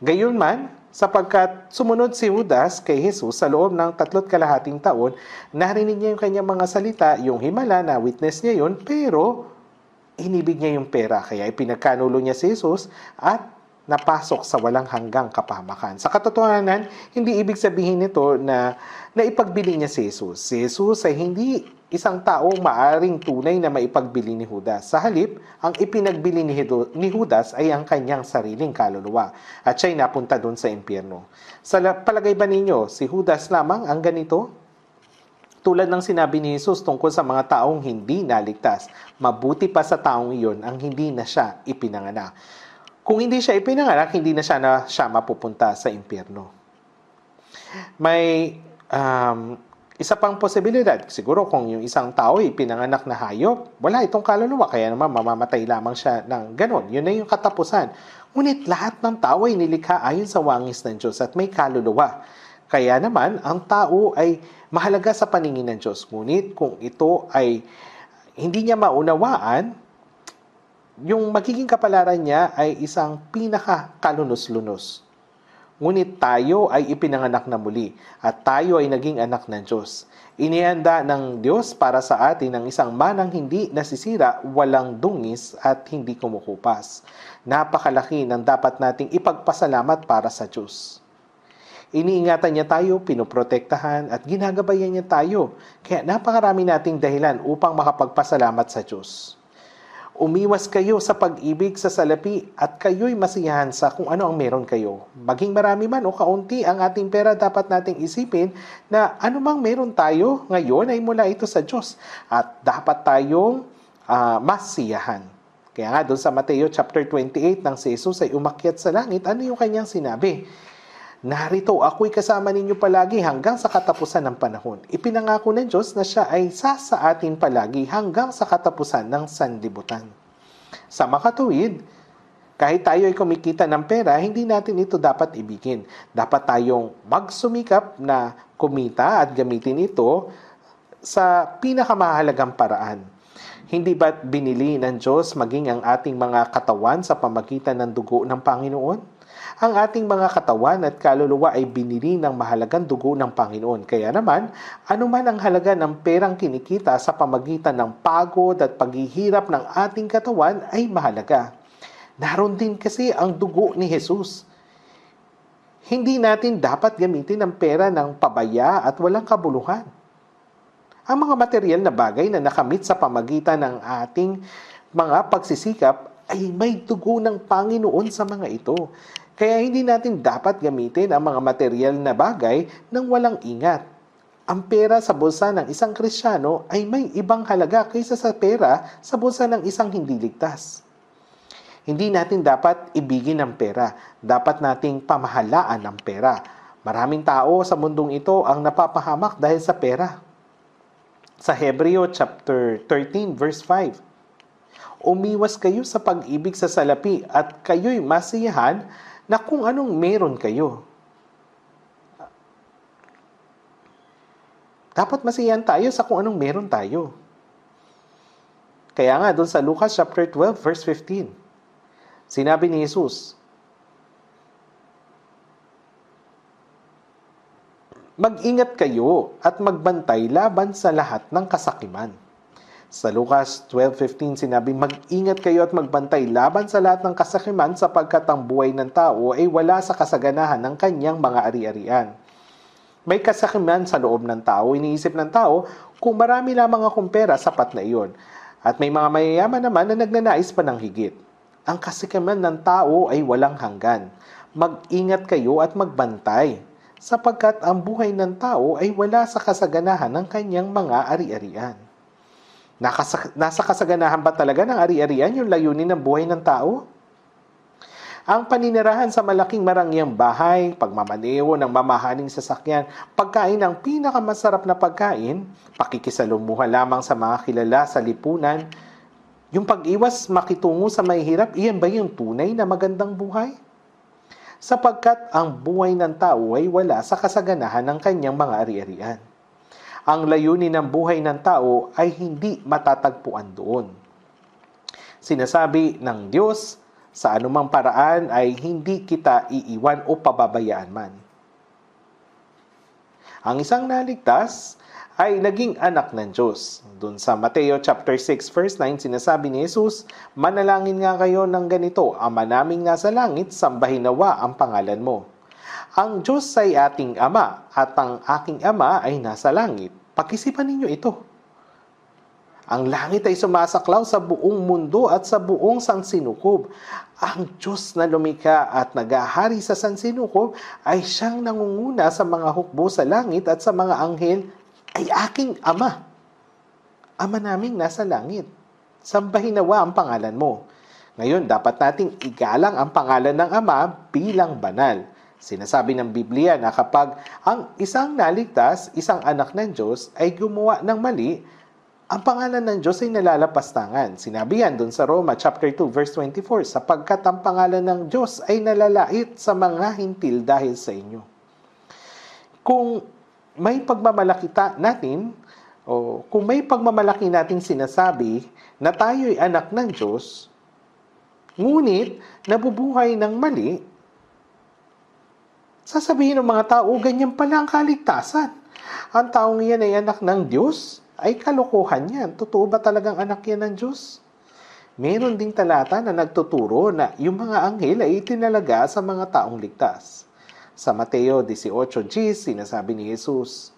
Gayunman, sapagkat sumunod si Judas kay Jesus sa loob ng 3.5 taon, narinig niya yung kanyang mga salita, yung himala na witness niya yun, pero inibig niya yung pera. Kaya ipinagkanulo niya si Jesus at napasok sa walang hanggang kapahamakan. Sa katotohanan, hindi ibig sabihin nito na naipagbili niya si Jesus. Si Jesus ay hindi isang taong maaring tunay na maipagbili ni Judas. Sa halip, ang ipinagbili ni Judas ay ang kanyang sariling kaluluwa at siya'y napunta doon sa impyerno. Sa palagay ba ninyo, si Judas lamang ang ganito? Tulad ng sinabi ni Jesus tungkol sa mga taong hindi naligtas, mabuti pa sa taong iyon ang hindi na siya ipinanganak. Kung hindi siya ipinanganak, hindi na siya mapupunta sa impyerno. May isa pang posibilidad. Siguro kung yung isang tao ay pinanganak na hayop, wala itong kaluluwa, kaya naman mamamatay lamang siya ng ganon. Yun na yung katapusan. Ngunit lahat ng tao ay nilikha ayon sa wangis ng Diyos at may kaluluwa. Kaya naman, ang tao ay mahalaga sa paningin ng Diyos. Ngunit kung ito ay hindi niya maunawaan, yung magiging kapalaran niya ay isang pinaka-kalunos-lunos. Ngunit tayo ay ipinanganak na muli at tayo ay naging anak ng Diyos. Inihanda ng Diyos para sa atin ang isang manang hindi nasisira, walang dungis at hindi kumukupas. Napakalaki ng dapat nating ipagpasalamat para sa Diyos. Iniingatan niya tayo, pinoprotektahan at ginagabayan niya tayo. Kaya napakarami nating dahilan upang makapagpasalamat sa Diyos. Umiwas kayo sa pag-ibig sa salapi at kayo'y masiyahan sa kung ano ang meron kayo. Maging marami man o kaunti ang ating pera, dapat nating isipin na anumang meron tayo ngayon ay mula ito sa Diyos. At dapat tayong masiyahan. Kaya nga doon sa Mateo chapter 28 nang si Jesus ay umakyat sa langit, ano yung kanyang sinabi? Narito, ako'y kasama ninyo palagi hanggang sa katapusan ng panahon. Ipinangako ng Diyos na siya ay sa atin palagi hanggang sa katapusan ng sanlibutan. Sa makatuwid, kahit tayo ay kumikita ng pera, hindi natin ito dapat ibigin. Dapat tayong magsumikap na kumita at gamitin ito sa pinakamahalagang paraan. Hindi ba't binili ng Diyos maging ang ating mga katawan sa pamagitan ng dugo ng Panginoon? Ang ating mga katawan at kaluluwa ay binili ng mahalagang dugo ng Panginoon. Kaya naman, anuman ang halaga ng perang kinikita sa pamagitan ng pagod at paghihirap ng ating katawan ay mahalaga. Naroon din kasi ang dugo ni Jesus. Hindi natin dapat gamitin ang pera ng pabaya at walang kabuluhan. Ang mga material na bagay na nakamit sa pamagitan ng ating mga pagsisikap ay may dugo ng Panginoon sa mga ito. Kaya hindi natin dapat gamitin ang mga material na bagay nang walang ingat. Ang pera sa bulsa ng isang Kristiyano ay may ibang halaga kaysa sa pera sa bulsa ng isang hindi ligtas. Hindi natin dapat ibigin ang pera. Dapat nating pamahalaan ang pera. Maraming tao sa mundong ito ang napapahamak dahil sa pera. Sa Hebreo chapter 13 verse 5, umiwas kayo sa pag-ibig sa salapi at kayo'y masiyahan na kung anong meron kayo. Dapat masiyahan tayo sa kung anong meron tayo. Kaya nga, doon sa Lucas chapter 12, verse 15, sinabi ni Jesus, mag-ingat kayo at magbantay laban sa lahat ng kasakiman. Sa Lucas 12:15 sinabi, mag-ingat kayo at magbantay laban sa lahat ng kasakiman sapagkat ang buhay ng tao ay wala sa kasaganahan ng kanyang mga ari-arian. May kasakiman sa loob ng tao, iniisip ng tao, kung marami lamang akong pera, sapat na iyon. At may mga mayayaman naman na nagnanais pa ng higit. Ang kasakiman ng tao ay walang hanggan. Mag-ingat kayo at magbantay, sapagkat ang buhay ng tao ay wala sa kasaganahan ng kanyang mga ari-arian. Nasa kasaganahan ba talaga ng ari-arian yung layunin ng buhay ng tao? Ang paninirahan sa malaking marangyang bahay, pagmamaneho ng mamahaling sasakyan, pagkain ng pinakamasarap na pagkain, pakikisalumuha lamang sa mga kilala sa lipunan, yung pag-iwas makitungo sa mahihirap, iyan ba yung tunay na magandang buhay? Sapagkat ang buhay ng tao ay wala sa kasaganahan ng kanyang mga ari-arian. Ang layunin ng buhay ng tao ay hindi matatagpuan doon. Sinasabi ng Diyos, sa anumang paraan ay hindi kita iiwan o pababayaan man. Ang isang naligtas ay naging anak ng Diyos. Doon sa Mateo chapter 6 verse 9 sinasabi ni Jesus, manalangin nga kayo ng ganito, Ama naming nasa langit, sambahin nawa ang pangalan mo. Ang Diyos ay ating Ama at ang aking Ama ay nasa langit. Pag-isipan ninyo ito. Ang langit ay sumasaklaw sa buong mundo at sa buong sansinukob. Ang Diyos na lumikha at nagahari sa sansinukob ay siyang nangunguna sa mga hukbo sa langit at sa mga anghel ay aking Ama. Ama naming nasa langit. Sambahin nawa ang pangalan mo. Ngayon, dapat nating igalang ang pangalan ng Ama bilang banal. Sinasabi ng Biblia na kapag ang isang naligtas, isang anak ng Diyos, ay gumawa ng mali, ang pangalan ng Diyos ay nalalapastangan. Sinabi yan doon sa Roma chapter 2 verse 24, sapagkat ang pangalan ng Diyos ay nalalait sa mga hintil dahil sa inyo. Kung may pagmamalaki natin, o kung may pagmamalaki nating sinasabi na tayo'y anak ng Diyos, ngunit nabubuhay ng mali, sasabihin ng mga tao, ganyan pala ang kaligtasan. Ang taong iyan ay anak ng Diyos, ay kalokohan yan. Totoo ba talagang anak yan ng Diyos? Meron ding talata na nagtuturo na yung mga anghel ay itinalaga sa mga taong ligtas. Sa Mateo 18:10, sinasabi ni Jesus,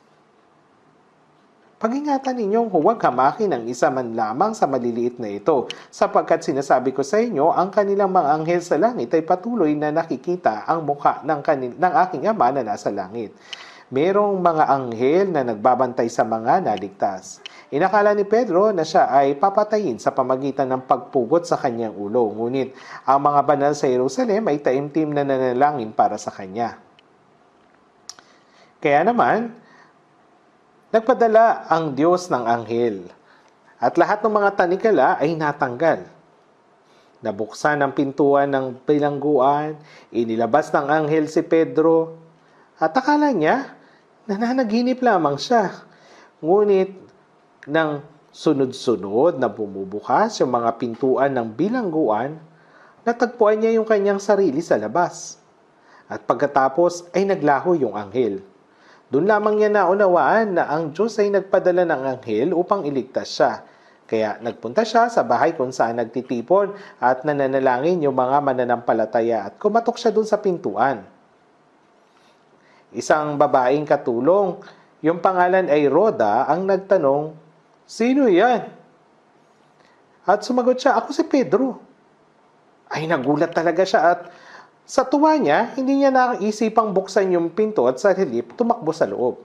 pag-ingatan ninyong huwag hamakin ang isa man lamang sa maliliit na ito, sapagkat sinasabi ko sa inyo, ang kanilang mga anghel sa langit ay patuloy na nakikita ang mukha ng aking Ama na nasa langit. Merong mga anghel na nagbabantay sa mga naligtas. Inakala ni Pedro na siya ay papatayin sa pamagitan ng pagpugot sa kanyang ulo. Ngunit ang mga banal sa Jerusalem ay taimtim na nanalangin para sa kanya. Kaya naman, nagpadala ang Diyos ng anghel at lahat ng mga tanikala ay natanggal. Nabuksan ang pintuan ng bilangguan, inilabas ng anghel si Pedro at akala niya nananaginip lamang siya. Ngunit nang sunod-sunod na bumubukas yung mga pintuan ng bilangguan, natagpuan niya yung kanyang sarili sa labas. At pagkatapos ay naglaho yung anghel. Doon lamang niya naunawaan na ang Diyos ay nagpadala ng anghel upang iligtas siya. Kaya nagpunta siya sa bahay kung saan nagtitipon at nananalangin yung mga mananampalataya at kumatok siya doon sa pintuan. Isang babaeng katulong, yung pangalan ay Rhoda, ang nagtanong, sino yan? At sumagot siya, ako si Pedro. Ay nagulat talaga siya at sa tuwa niya, hindi niya naisipang buksan yung pinto at sa hilip, tumakbo sa loob.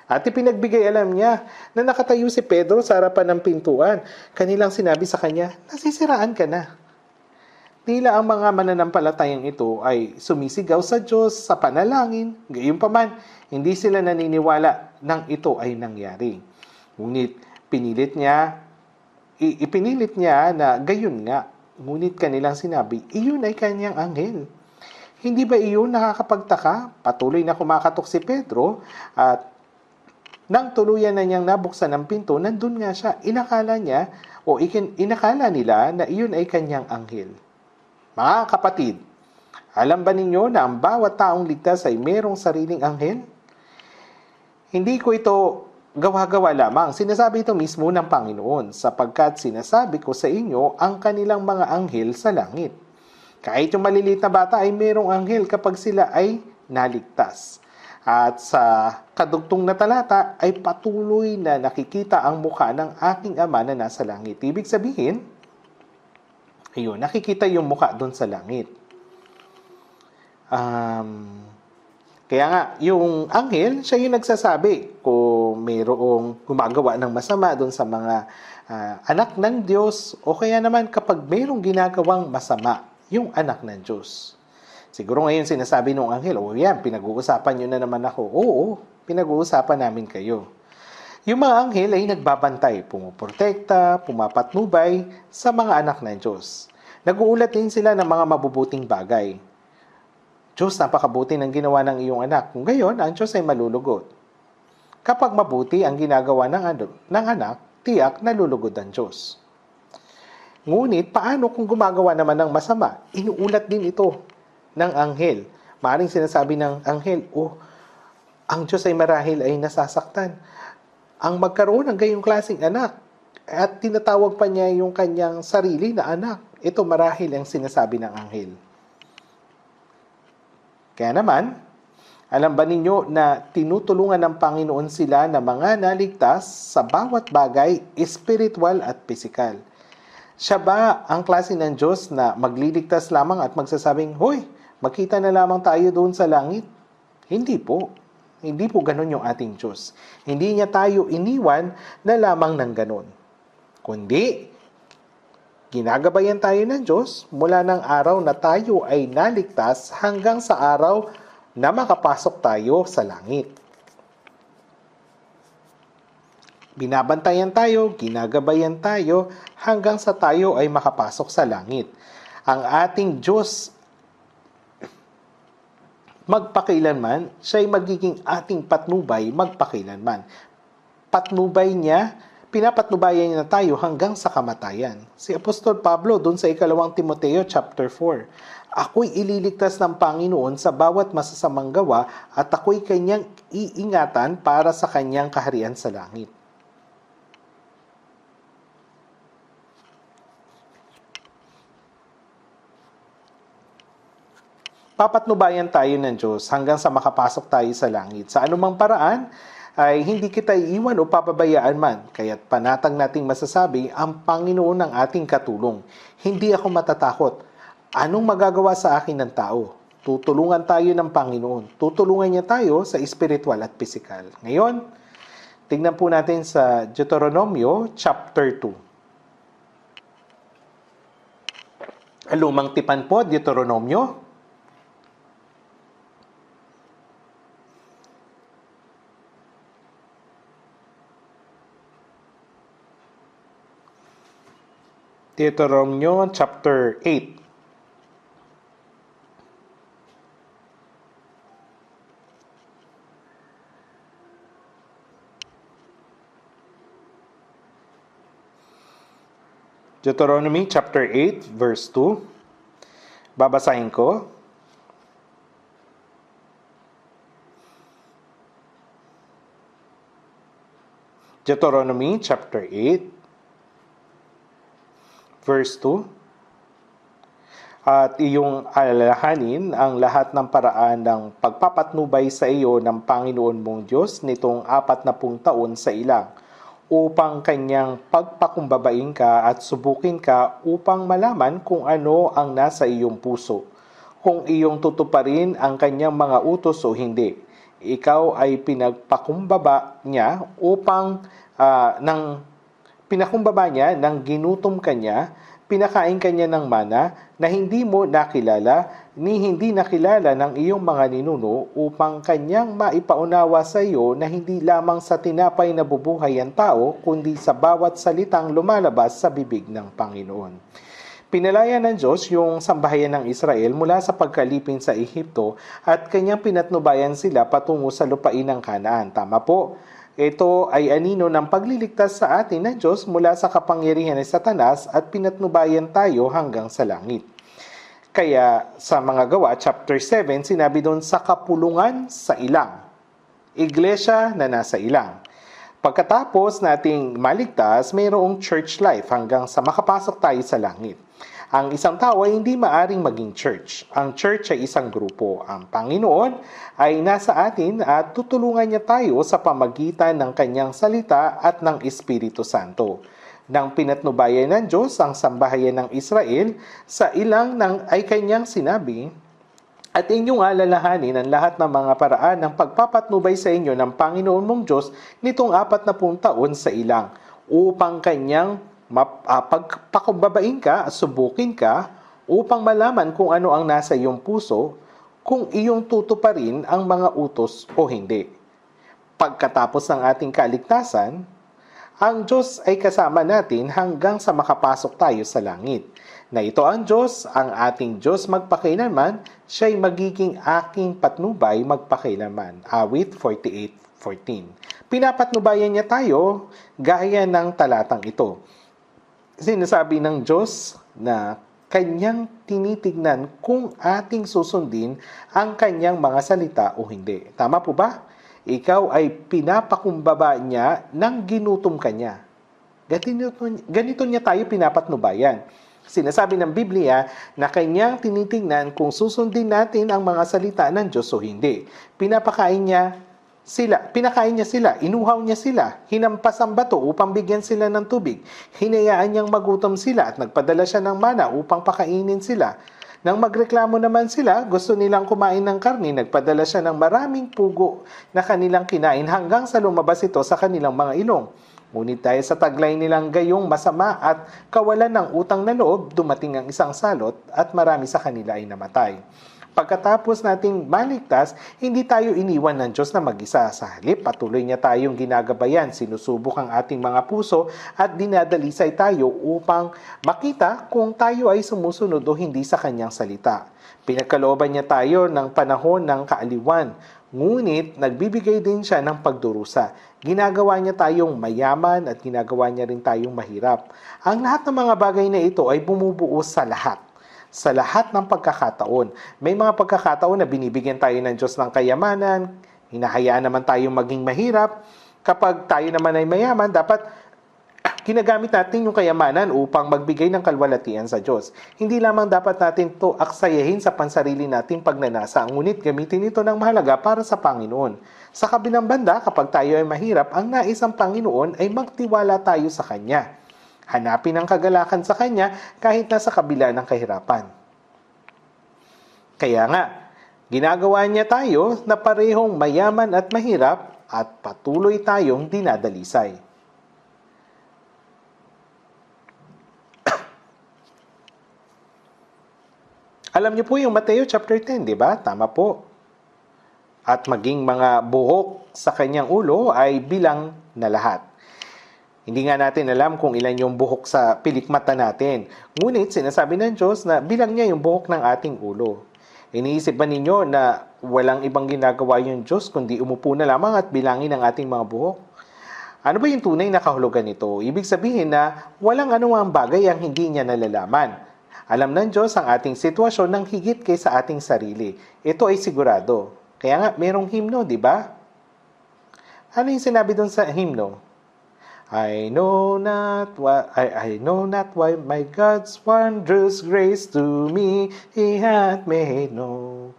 At ipinagbigay alam niya na nakatayo si Pedro sa harapan ng pintuan. Kanilang sinabi sa kanya, nasisiraan ka na. Tila ang mga mananampalatayang ito ay sumisigaw sa Diyos sa panalangin, gayunpaman, hindi sila naniniwala nang ito ay nangyari. Ngunit ipinilit niya na gayon nga. Ngunit kanilang sinabi, iyon ay kanyang anghel. Hindi ba iyon nakakapagtaka? Patuloy na kumakatok si Pedro at Nang tuluyan na niyang nabuksan ang pinto, nandun nga siya. Inakala nila na iyon ay kanyang anghel. Mga kapatid, alam ba ninyo na ang bawat taong ligtas ay mayroong sariling anghel? Hindi ko ito gawa-gawa lamang. Sinasabi ito mismo ng Panginoon, sapagkat sinasabi ko sa inyo ang kanilang mga anghel sa langit. Kahit yung maliliit na bata ay mayroong anghel kapag sila ay naligtas. At sa kadugtong na talata ay patuloy na nakikita ang mukha ng aking Ama na nasa langit. Ibig sabihin, ayun, nakikita yung mukha doon sa langit. Kaya nga, yung anghel, siya yung nagsasabi kung mayroong gumagawa ng masama doon sa mga anak ng Diyos, o kaya naman kapag mayroong ginagawang masama yung anak ng Diyos. Siguro ngayon sinasabi ng anghel, yan, pinag-uusapan nyo na naman ako. Oo, pinag-uusapan namin kayo. Yung mga anghel ay nagbabantay, pumuprotekta, pumapatnubay sa mga anak ng Diyos. Nag-uulat din sila ng mga mabubuting bagay. Diyos, napakabuti ng ginawa ng iyong anak. Kung gayon, ang Diyos ay malulugot. Kapag mabuti ang ginagawa ng anak, tiyak nalulugod ang Diyos. Ngunit, paano kung gumagawa naman ng masama? Inuulat din ito ng anghel. Maaaring sinasabi ng anghel, ang Diyos ay marahil ay nasasaktan. Ang magkaroon ng gayong klaseng anak at tinatawag pa niya yung kanyang sarili na anak. Ito marahil ang sinasabi ng anghel. Kaya naman, alam ba ninyo na tinutulungan ng Panginoon sila na mga naligtas sa bawat bagay, espiritual at pisikal? Siya ba ang klase ng Diyos na magliligtas lamang at magsasabing, hoy, magkita na lamang tayo doon sa langit? Hindi po. Hindi po ganun yung ating Diyos. Hindi niya tayo iniwan na lamang ng ganun. Kundi, ginagabayan tayo ng Diyos mula ng araw na tayo ay naligtas hanggang sa araw na makapasok tayo sa langit. Binabantayan tayo, ginagabayan tayo hanggang sa tayo ay makapasok sa langit. Ang ating Diyos magpakailanman, siya ay magiging ating patnubay magpakailanman. Patnubay niya, pinapatnubayan niya tayo hanggang sa kamatayan. Si Apostol Pablo doon sa 2 Timoteo chapter 4, ako'y ililigtas ng Panginoon sa bawat masasamang gawa at ako'y kanyang iingatan para sa kanyang kaharian sa langit. Papatnubayan tayo ng Diyos hanggang sa makapasok tayo sa langit. Sa anumang paraan, ay hindi kita iiwan o papabayaan man. Kaya't panatag nating masasabi, ang Panginoon ang ating katulong. Hindi ako matatakot. Anong magagawa sa akin ng tao? Tutulungan tayo ng Panginoon. Tutulungan niya tayo sa espiritual at pisikal. Ngayon, tingnan po natin sa Deuteronomio chapter 2. Lumang tipan po, Deuteronomio. Deuteronomio chapter 8. Deuteronomy chapter 8 verse 2. Babasahin ko. Deuteronomy chapter 8 verse 2, at iyong alalahanin ang lahat ng paraan ng pagpapatnubay sa iyo ng Panginoon mong Diyos nitong 40 taon sa ilang, upang kanyang pagpakumbabain ka at subukin ka upang malaman kung ano ang nasa iyong puso, kung iyong tutuparin ang kanyang mga utos o hindi. Ikaw ay pinagpakumbaba niya nang ginutom kanya, pinakain kanya ng mana na hindi mo nakilala, ni hindi nakilala ng iyong mga ninuno, upang kanyang maipaunawa sa iyo na hindi lamang sa tinapay na bubuhay ang tao, kundi sa bawat salitang lumalabas sa bibig ng Panginoon. Pinalaya ng Diyos yung sambahayan ng Israel mula sa pagkalipin sa Ehipto at kanyang pinatnubayan sila patungo sa lupain ng Kanaan. Tama po. Ito ay anino ng pagliligtas sa atin ng Diyos mula sa kapangyarihan ni Satanas at pinatnubayan tayo hanggang sa langit. Kaya sa mga gawa, chapter 7, sinabi doon sa kapulungan sa ilang. Iglesia na nasa ilang. Pagkatapos nating maligtas, mayroong church life hanggang sa makapasok tayo sa langit. Ang isang tao ay hindi maaring maging church. Ang church ay isang grupo. Ang Panginoon ay nasa atin at tutulungan niya tayo sa pamagitan ng kanyang salita at ng Espiritu Santo. Nang pinatnubayan ng Diyos ang sambahayan ng Israel, sa ilang ay kanyang sinabi, at inyong alalahanin ang lahat ng mga paraan ng pagpapatnubay sa inyo ng Panginoon mong Diyos nitong 40 taon sa ilang, upang kanyang pagpakubabain ka at subukin ka upang malaman kung ano ang nasa iyong puso, kung iyong tutuparin ang mga utos o hindi. Pagkatapos ng ating kaligtasan, ang Diyos ay kasama natin hanggang sa makapasok tayo sa langit. Na ito ang Diyos, ang ating Diyos magpakailanman, siya'y magiging aking patnubay magpakailanman. Awit 48:14. Pinapatnubayan niya tayo gaya ng talatang ito. Sinasabi ng Diyos na kanyang tinitignan kung ating susundin ang kanyang mga salita o hindi. Tama po ba? Ikaw ay pinapakumbaba niya nang ginutom ka niya. Ganito niya tayo pinapatnubayan. Sinasabi ng Biblia na kanyang tinitingnan kung susundin natin ang mga salita ng Diyos o hindi. Pinakain niya sila, inuhaw niya sila, hinampas ang bato upang bigyan sila ng tubig. Hinayaan niyang magutom sila at nagpadala siya ng mana upang pakainin sila. Nang magreklamo naman sila, gusto nilang kumain ng karne, nagpadala siya ng maraming pugo na kanilang kinain hanggang sa lumabas ito sa kanilang mga ilong. Ngunit dahil sa taglay nilang gayong masama at kawalan ng utang na loob, dumating ang isang salot at marami sa kanila ay namatay. Pagkatapos nating maligtas, hindi tayo iniwan ng Diyos na mag-isa. Sa halip, patuloy niya tayong ginagabayan, sinusubok ang ating mga puso at dinadalisay tayo upang makita kung tayo ay sumusunod o hindi sa kanyang salita. Pinagkalooban niya tayo ng panahon ng kaaliwan, ngunit nagbibigay din siya ng pagdurusa. Ginagawa niya tayong mayaman at ginagawa niya rin tayong mahirap. Ang lahat ng mga bagay na ito ay bumubuo sa lahat. Sa lahat ng pagkakataon. May mga pagkakataon na binibigyan tayo ng Diyos ng kayamanan, hinahayaan naman tayong maging mahirap. Kapag tayo naman ay mayaman, dapat ginagamit natin yung kayamanan upang magbigay ng kalwalatian sa Diyos. Hindi lamang dapat natin ito aksayahin sa pansarili nating pagnanasa, ngunit gamitin ito ng mahalaga para sa Panginoon. Sa kabilang banda, kapag tayo ay mahirap, ang nais ng Panginoon ay magtiwala tayo sa Kanya. Hanapin ang kagalakan sa Kanya kahit nasa kabila ng kahirapan. Kaya nga, ginagawa niya tayo na parehong mayaman at mahirap at patuloy tayong dinadalisay. Alam niyo po yung Mateo chapter 10, di ba? Tama po. At maging mga buhok sa kanyang ulo ay bilang na lahat. Hindi nga natin alam kung ilan yung buhok sa pilikmata natin. Ngunit sinasabi ng Diyos na bilang niya yung buhok ng ating ulo. Iniisip ba ninyo na walang ibang ginagawa yung Diyos kundi umupo na lamang at bilangin ang ating mga buhok? Ano ba yung tunay na kahulugan nito? Ibig sabihin na walang anumang bagay ang hindi niya nalalaman. Alam ng Diyos ang ating sitwasyon ng higit kaysa ating sarili. Ito ay sigurado. Kaya nga, merong himno, di ba? Ano yung sinabi doon sa himno? I know not why my God's wondrous grace to me He hath made known.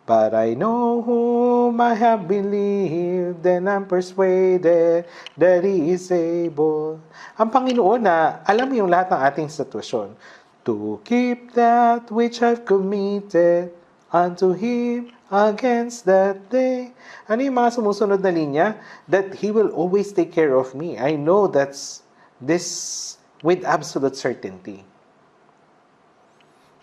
But I know whom I have believed, and I'm persuaded that He is able. Ang Panginoon na alam yung lahat ng ating sitwasyon. To keep that which I've committed unto Him against that day. Ano yung mga sumusunod na linya? That He will always take care of me. I know that's this with absolute certainty.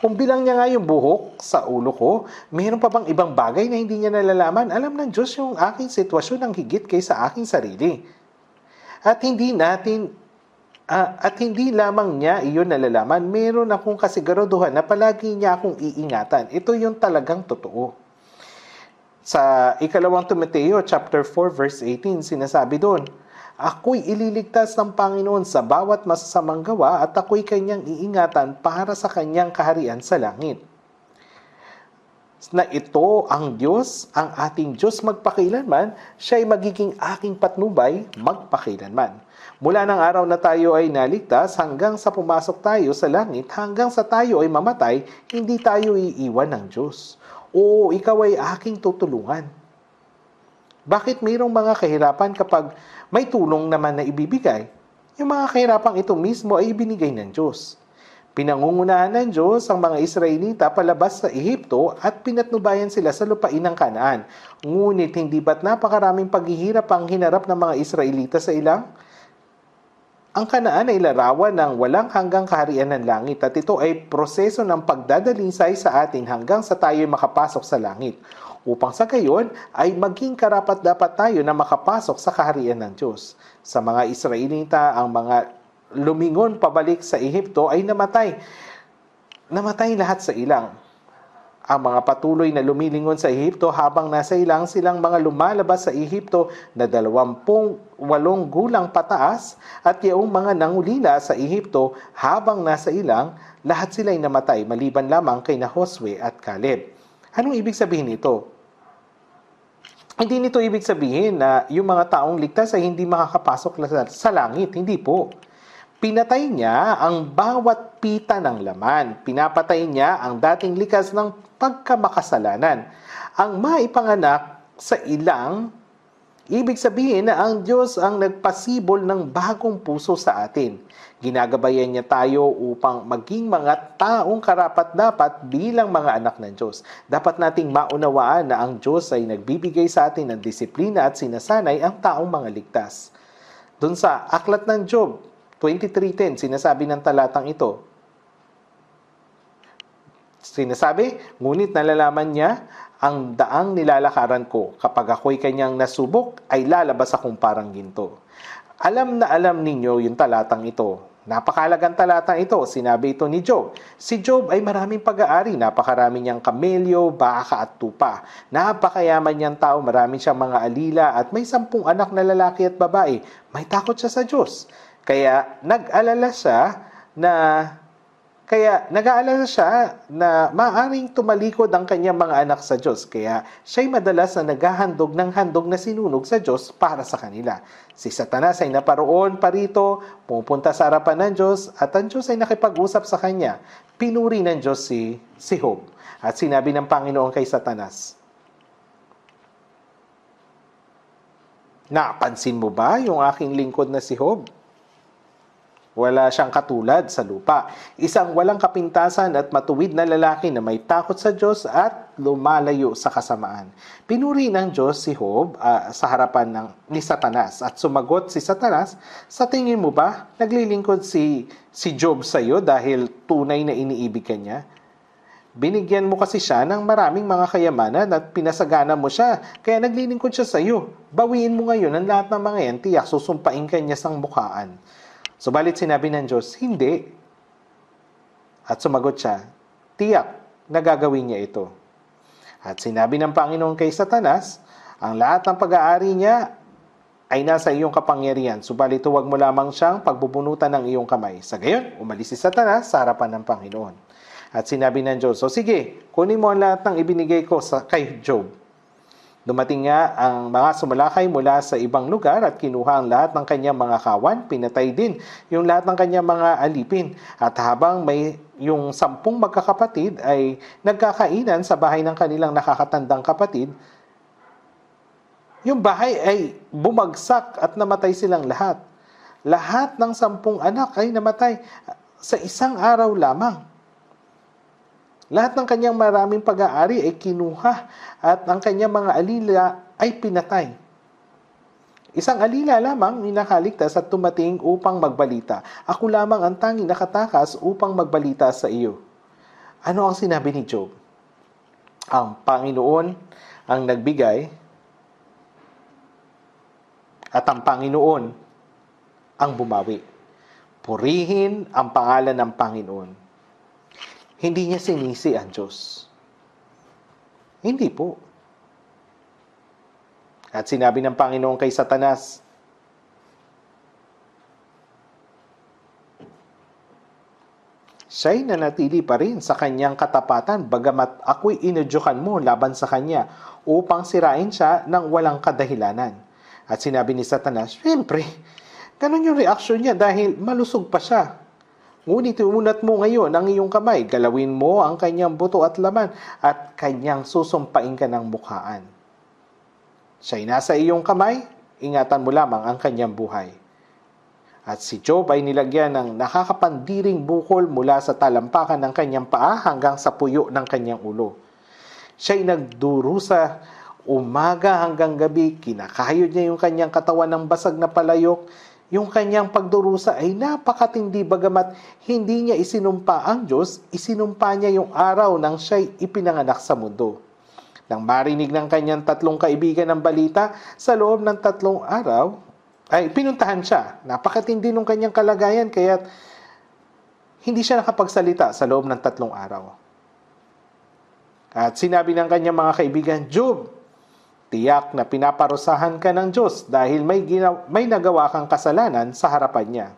Kung bilang niya nga yung buhok sa ulo ko, mayroon pa bang ibang bagay na hindi niya nalalaman? Alam ng Diyos yung aking sitwasyon ng higit kaysa aking sarili. At hindi lamang niya iyon nalalaman, meron akong kasiguraduhan na palagi niya akong iingatan. Ito yung talagang totoo. Sa ikalawang Timoteo chapter 4 verse 18, sinasabi doon, ako'y ililigtas ng Panginoon sa bawat masasamang gawa at ako'y kanyang iingatan para sa kanyang kaharian sa langit. Na ito ang Diyos, ang ating Diyos magpakailanman, siya ay magiging aking patnubay magpakailanman. Mula ng araw na tayo ay naligtas hanggang sa pumasok tayo sa langit, hanggang sa tayo ay mamatay, hindi tayo iiwan ng Diyos. Oo, ikaw ay aking tutulungan. Bakit mayroong mga kahirapan kapag may tulong naman na ibibigay? Yung mga kahirapang ito mismo ay ibinigay ng Diyos. Pinangungunahan ng Diyos ang mga Israelita palabas sa Ehipto at pinatnubayan sila sa lupain ng Kanaan. Ngunit hindi ba't napakaraming paghihirap ang hinarap ng mga Israelita sa ilang? Ang Kanaan ay larawan ng walang hanggang kaharian ng langit at ito ay proseso ng pagdadalisay sa atin hanggang sa tayo'y makapasok sa langit. Upang sa gayon ay maging karapat-dapat tayo na makapasok sa kaharian ng Diyos. Sa mga Israelita, ang mga lumingon pabalik sa Ehipto ay namatay. Namatay lahat sa ilang. Ang mga patuloy na lumilingon sa Ehipto habang nasa ilang silang mga lumalabas sa Ehipto na 28 gulang pataas at yung mga nangulila sa Ehipto habang nasa ilang, lahat sila'y namatay maliban lamang kay na Josue at Caleb. Anong ibig sabihin nito? Hindi nito ibig sabihin na yung mga taong ligtas ay hindi makakapasok sa langit. Hindi po. Pinatay niya ang bawat pita ng laman. Pinapatay niya ang dating likas ng pagkamakasalanan. Ang maipanganak sa ilang, ibig sabihin na ang Diyos ang nagpasibol ng bagong puso sa atin. Ginagabayan niya tayo upang maging mga taong karapat-dapat bilang mga anak ng Diyos. Dapat nating maunawaan na ang Diyos ay nagbibigay sa atin ng disiplina at sinasanay ang taong mga ligtas. Doon sa Aklat ng Job 23:10, sinasabi ng talatang ito. Sinasabi, ngunit nalalaman niya ang daang nilalakaran ko. Kapag ako'y kanyang nasubok, ay lalabas akong parang ginto. Alam na alam ninyo yung talatang ito. Napakalagang talatang ito. Sinabi ito ni Job. Si Job ay maraming pag-aari. Napakarami niyang kamelyo, baka at tupa. Napakayaman niyang tao. Marami siyang mga alila at may 10 anak na lalaki at babae. May takot siya sa Diyos. Kaya nag-aalala siya na maaaring tumalikod ang kanyang mga anak sa Diyos. Kaya siya'y madalas na naghahandog ng handog na sinunog sa Diyos para sa kanila. Si Satanas ay naparoon parito, pupunta sa harapan ng Diyos, at ang Diyos ay nakipag-usap sa kanya. Pinuri ng Diyos si Job. At sinabi ng Panginoon kay Satanas, napansin mo ba yung aking lingkod na si Job? Wala siyang katulad sa lupa. Isang walang kapintasan at matuwid na lalaki na may takot sa Diyos at lumalayo sa kasamaan. Pinuri ng Diyos si Job sa harapan ni Satanas. At sumagot si Satanas, sa tingin mo ba naglilingkod si Job sa iyo dahil tunay na iniibig ka niya? Binigyan mo kasi siya ng maraming mga kayamanan at pinasagana mo siya, kaya naglilingkod siya sa iyo. Bawiin mo ngayon ang lahat ng mga yan, tiyak susumpain ka niya sang mukhaan. Subalit sinabi ng Diyos, hindi. At sumagot siya, tiyak na gagawin niya ito. At sinabi ng Panginoon kay Satanas, ang lahat ng pag-aari niya ay nasa iyong kapangyarihan. Subalit huwag mo lamang siyang pagbubunutan ng iyong kamay. Sa gayon, umalis si Satanas sa harapan ng Panginoon. At sinabi ng Diyos, so sige, kunin mo ang lahat ng ibinigay ko kay Job. Dumating nga ang mga sumalakay mula sa ibang lugar at kinuha ang lahat ng kanyang mga kawan, pinatay din yung lahat ng kanyang mga alipin. At habang may yung 10 magkakapatid ay nagkakainan sa bahay ng kanilang nakakatandang kapatid, yung bahay ay bumagsak at namatay silang lahat. Lahat ng 10 anak ay namatay sa isang araw lamang. Lahat ng kanyang maraming pag-aari ay kinuha at ang kanyang mga alila ay pinatay. Isang alila lamang nakaligtas at tumating upang magbalita. Ako lamang ang tanging nakatakas upang magbalita sa iyo. Ano ang sinabi ni Job? Ang Panginoon ang nagbigay at ang Panginoon ang bumawi. Purihin ang pangalan ng Panginoon. Hindi niya sinisi ang Diyos. Hindi po. At sinabi ng Panginoon kay Satanas, siya'y nanatili pa rin sa kanyang katapatan bagamat ako'y inudyukan mo laban sa kanya upang sirain siya ng walang kadahilanan. At sinabi ni Satanas, siyempre, ganun yung reaksyon niya dahil malusog pa siya. Ngunit iunat mo ngayon ang iyong kamay, galawin mo ang kanyang buto at laman at kanyang susumpain ka ng mukhaan. Siya'y nasa iyong kamay, ingatan mo lamang ang kanyang buhay. At si Job ay nilagyan ng nakakapandiring bukol mula sa talampakan ng kanyang paa hanggang sa puyo ng kanyang ulo. Siya'y nagdurusa umaga hanggang gabi, kinakayod niya yung kanyang katawan ng basag na palayok. Yung kanyang pagdurusa ay napakatindi bagamat hindi niya isinumpa ang Diyos, isinumpa niya yung araw nang siya'y ipinanganak sa mundo. Nang marinig ng kanyang tatlong kaibigan ng balita, sa loob ng 3 araw, ay pinuntahan siya. Napakatindi ng kanyang kalagayan kaya hindi siya nakapagsalita sa loob ng 3 araw. At sinabi ng kanyang mga kaibigan, Job, tiyak na pinaparusahan ka ng Diyos dahil may nagawa kang kasalanan sa harapan niya.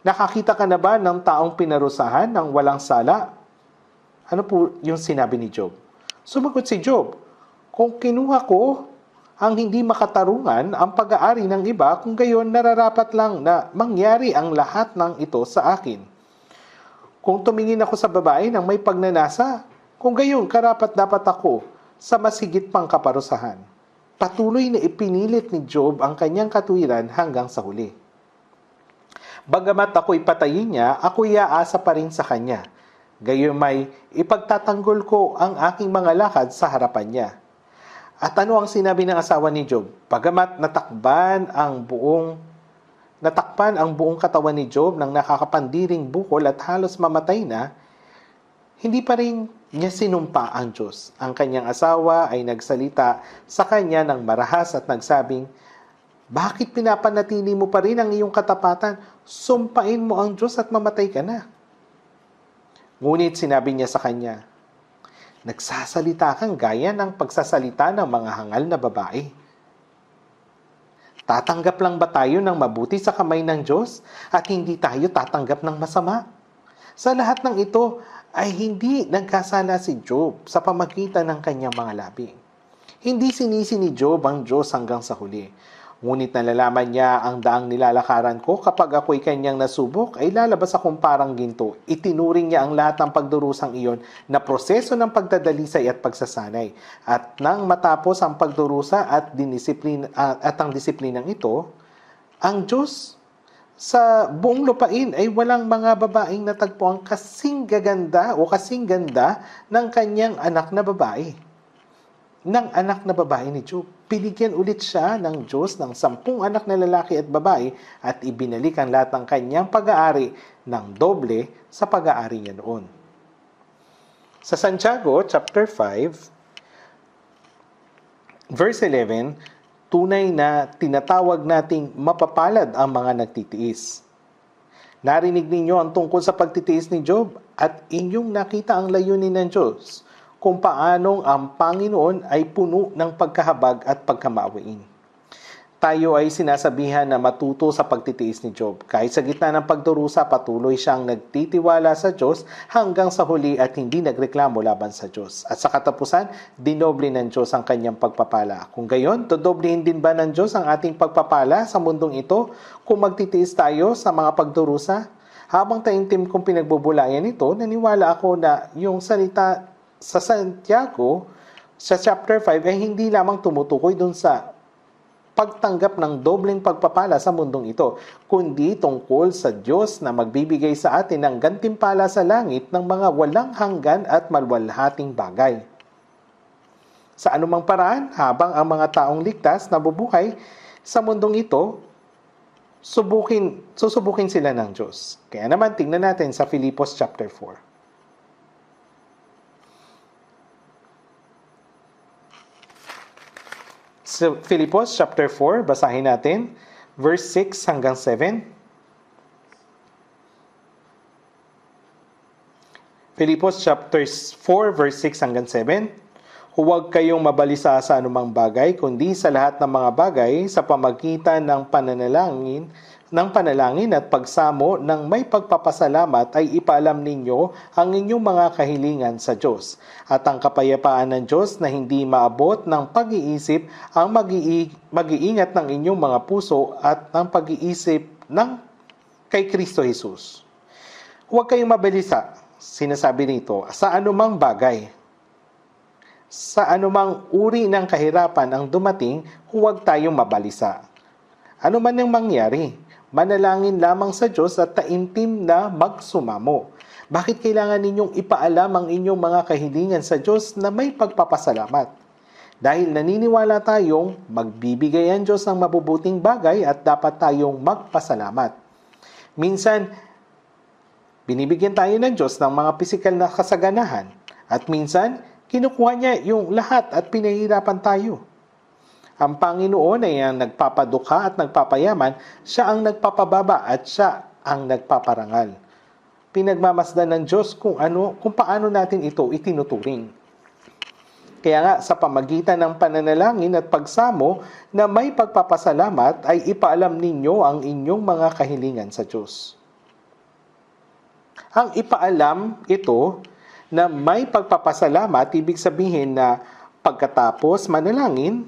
Nakakita ka na ba ng taong pinarusahan ng walang sala? Ano po yung sinabi ni Job? Sumagot si Job, kung kinuha ko ang hindi makatarungan ang pag-aari ng iba, kung gayon nararapat lang na mangyari ang lahat ng ito sa akin. Kung tumingin ako sa babae ng may pagnanasa, kung gayon karapat dapat ako sa masigit pang kaparusahan. Patuloy na ipinilit ni Job ang kanyang katuwiran hanggang sa huli. Bagamat ako'y patayin niya, ako'y aasa pa rin sa kanya. Gayon may ipagtatanggol ko ang aking mga lakad sa harapan niya. At ano ang sinabi ng asawa ni Job? Bagamat natakpan ang buong katawan ni Job ng nakakapandiring bukol at halos mamatay na, hindi pa rin niya sinumpa ang Diyos. Ang kanyang asawa ay nagsalita sa kanya ng marahas at nagsabing, bakit pinapanatili mo pa rin ang iyong katapatan? Sumpain mo ang Diyos at mamatay ka na. Ngunit sinabi niya sa kanya, nagsasalita kang gaya ng pagsasalita ng mga hangal na babae. Tatanggap lang ba tayo ng mabuti sa kamay ng Diyos at hindi tayo tatanggap ng masama? Sa lahat ng ito ay hindi nagkasala si Job sa pamagitan ng kanyang mga labi. Hindi sinisi ni Job ang Diyos hanggang sa huli. Ngunit nalalaman niya ang daang nilalakaran ko kapag ako'y kanyang nasubok ay lalabas akong parang ginto. Itinuring niya ang lahat ng pagdurusang iyon na proseso ng pagdadalisay at pagsasanay. At nang matapos ang pagdurusa at ang disiplinang ito, ang Diyos sa buong lupain ay walang mga babaeng natagpo ang kasing gaganda o kasing ganda ng kanyang anak na babae. Ng anak na babae ni Job. Binigyan ulit siya ng Diyos ng 10 anak na lalaki at babae at ibinalik ang lahat ng kanyang pag-aari ng doble sa pag-aari niya noon. Sa Santiago chapter 5, verse 11, tunay na tinatawag nating mapapalad ang mga nagtitiis. Narinig ninyo ang tungkol sa pagtitiis ni Job at inyong nakita ang layunin ng Diyos kung paanong ang Panginoon ay puno ng pagkahabag at pagkamaawain. Tayo ay sinasabihan na matuto sa pagtitiis ni Job. Kahit sa gitna ng pagdurusa, patuloy siyang nagtitiwala sa Diyos hanggang sa huli at hindi nagreklamo laban sa Diyos. At sa katapusan, dinoble ng Diyos ang kanyang pagpapala. Kung gayon, dodoblehin din ba ng Diyos ang ating pagpapala sa mundong ito kung magtitiis tayo sa mga pagdurusa? Habang taimtim kong pinagbubulayan ito, naniwala ako na yung salita sa Santiago, sa chapter 5, ay hindi lamang tumutukoy dun sa pagtanggap ng dobleng pagpapala sa mundong ito, kundi tungkol sa Diyos na magbibigay sa atin ng gantimpala sa langit ng mga walang hanggan at malwalhating bagay. Sa anumang paraan, habang ang mga taong ligtas na bubuhay sa mundong ito, susubukin sila ng Diyos. Kaya naman, tingnan natin sa Filipos chapter 4. Sa Filipos chapter 4, basahin natin, verse 6 hanggang 7. Filipos chapter 4, verse 6 hanggang 7. Huwag kayong mabalisa sa anumang bagay, kundi sa lahat ng mga bagay sa pamagitan ng panalangin at pagsamo ng may pagpapasalamat ay ipaalam ninyo ang inyong mga kahilingan sa Diyos. At ang kapayapaan ng Diyos na hindi maabot ng pag-iisip ang mag-iingat ng inyong mga puso at ng pag-iisip ng kay Kristo Jesus. Huwag kayong mabalisa, sinasabi nito, sa anumang bagay. Sa anumang uri ng kahirapan ang dumating, huwag tayong mabalisa. Ano man ang mangyari, manalangin lamang sa Diyos at taimtim na magsumamo. Bakit kailangan ninyong ipaalam ang inyong mga kahilingan sa Diyos na may pagpapasalamat? Dahil naniniwala tayong magbibigay ang Diyos ng mabubuting bagay at dapat tayong magpasalamat. Minsan, binibigyan tayo ng Diyos ng mga pisikal na kasaganahan at minsan, kinukuha niya yung lahat at pinahirapan tayo. Ang Panginoon ay ang nagpapadukha at nagpapayaman, siya ang nagpapababa at siya ang nagpaparangal. Pinagmamasdan ng Diyos kung paano natin ito itinuturing. Kaya nga sa pamagitan ng pananalangin at pagsamo na may pagpapasalamat ay ipaalam ninyo ang inyong mga kahilingan sa Diyos. Ang ipaalam ito na may pagpapasalamat, ibig sabihin na pagkatapos manalangin,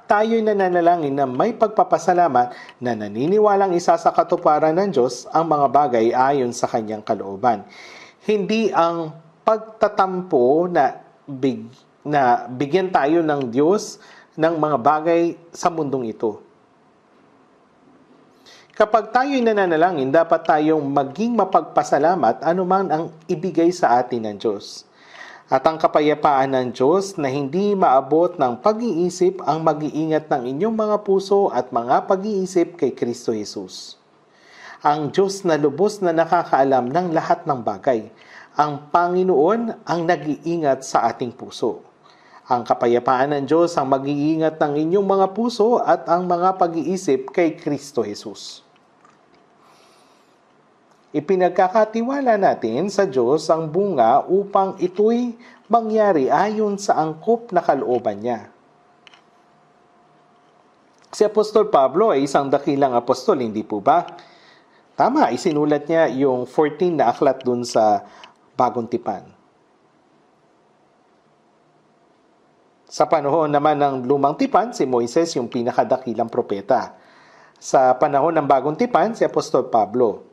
tayo'y nananalangin na may pagpapasalamat na naniniwalang isa sa katuparan ng Diyos ang mga bagay ayon sa kanyang kalooban. Hindi ang pagtatampo na bigyan tayo ng Diyos ng mga bagay sa mundong ito. Kapag tayo'y nananalangin, dapat tayong maging mapagpasalamat anuman ang ibigay sa atin ng Diyos. At ang kapayapaan ng Diyos na hindi maabot ng pag-iisip ang mag-iingat ng inyong mga puso at mga pag-iisip kay Kristo Jesus. Ang Diyos na lubos na nakakaalam ng lahat ng bagay. Ang Panginoon ang nag-iingat sa ating puso. Ang kapayapaan ng Diyos ang mag-iingat ng inyong mga puso at ang mga pag-iisip kay Kristo Jesus. Ipinagkakatiwala natin sa Diyos ang bunga upang ito'y mangyari ayon sa angkop na kalooban niya. Si Apostol Pablo ay isang dakilang apostol, hindi po ba? Tama, isinulat niya yung 14 na aklat dun sa Bagong Tipan. Sa panahon naman ng Lumang Tipan, si Moises yung pinakadakilang propeta. Sa panahon ng Bagong Tipan, si Apostol Pablo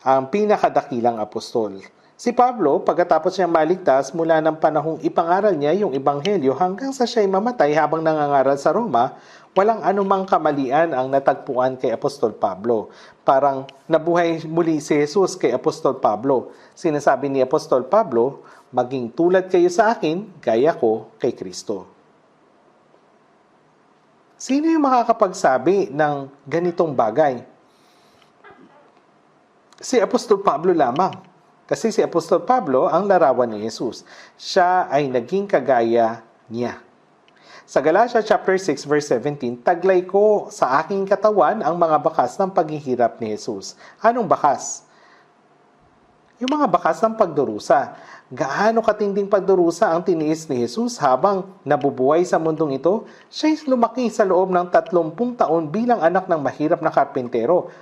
ang pinakadakilang apostol. Si Pablo, pagkatapos niyang maligtas mula ng panahong ipangaral niya yung ebanghelyo hanggang sa siya'y mamatay habang nangangaral sa Roma, walang anumang kamalian ang natagpuan kay Apostol Pablo. Parang nabuhay muli si Jesus kay Apostol Pablo. Sinasabi ni Apostol Pablo, maging tulad kayo sa akin, gaya ko kay Kristo. Sino yung makakapagsabi ng ganitong bagay? Si Apostol Pablo lamang. Kasi si Apostol Pablo ang larawan ni Jesus. Siya ay naging kagaya niya. Sa Galatia chapter 6 verse 17, taglay ko sa aking katawan ang mga bakas ng paghihirap ni Jesus. Anong bakas? Yung mga bakas ng pagdurusa. Gaano katinding pagdurusa ang tiniis ni Jesus habang nabubuhay sa mundong ito? Siya'y lumaki sa loob ng 30 taon bilang anak ng mahirap na karpintero.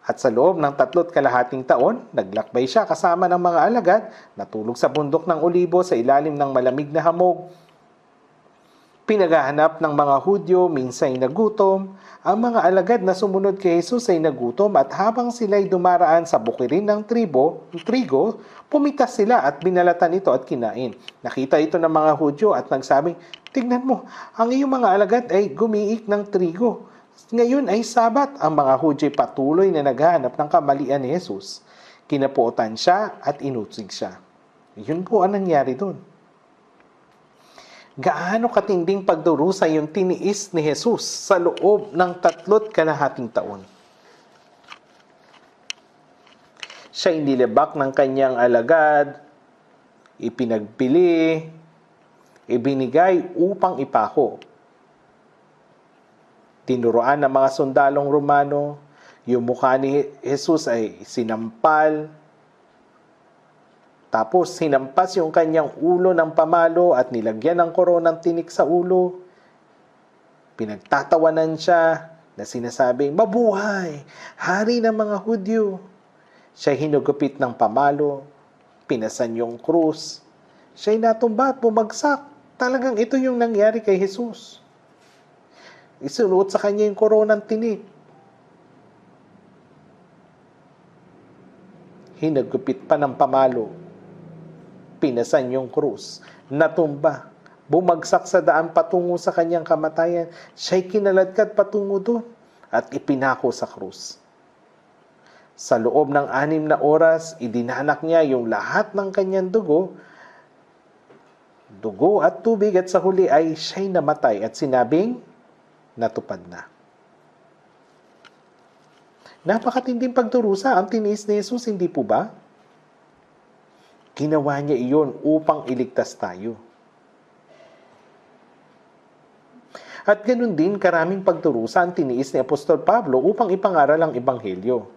At sa loob ng 3.5 taon, naglakbay siya kasama ng mga alagad, natulog sa bundok ng Olibo sa ilalim ng malamig na hamog. Pinaghahanap ng mga Hudyo, minsay nagutom. Ang mga alagad na sumunod kay Jesus ay nagutom at habang sila'y dumaraan sa bukirin ng trigo, pumitas sila at binalatan ito at kinain. Nakita ito ng mga Hudyo at nagsabing, "Tignan mo, ang iyong mga alagad ay gumiik ng trigo. Ngayon ay Sabat." Ang mga Hudyo patuloy na naghahanap ng kamalian ni Jesus. Kinapuotan siya at inutsig siya. Yun po ang nangyari doon. Gaano katinding pagdurusa yung tiniis ni Jesus sa loob ng 3.5 taon. Siya'y nilibak ng kanyang alagad, ipinagpili, ibinigay upang ipako. Tinuruan ng mga sundalong Romano, yung mukha ni Jesus ay sinampal, Tapos hinampas yung kanyang ulo ng pamalo at nilagyan ng koronang tinik sa ulo. Pinagtatawanan siya na sinasabing, "Mabuhay! Hari ng mga Hudyo!" Siya hinugupit ng pamalo, pinasan yung krus. Siya'y natumba at bumagsak. Talagang ito yung nangyari kay Jesus. Isunuot sa kanya yung koronang tinik. Hinagupit pa ng pamalo. Pinasan yung krus. Natumba. Bumagsak sa daan patungo sa kanyang kamatayan. Siya'y kinaladkad patungo doon at ipinako sa krus. Sa loob ng 6 na oras, idinanak niya yung lahat ng kanyang dugo at tubig, at sa huli ay siya'y namatay at sinabing, natupad na. Napakatinding pagdurusa ang tiniis ni Jesus, hindi po ba? Ginawa niya iyon upang iligtas tayo. At ganun din, karaming pagdurusa ang tiniis ni Apostol Pablo upang ipangaral ang Ebanghelyo.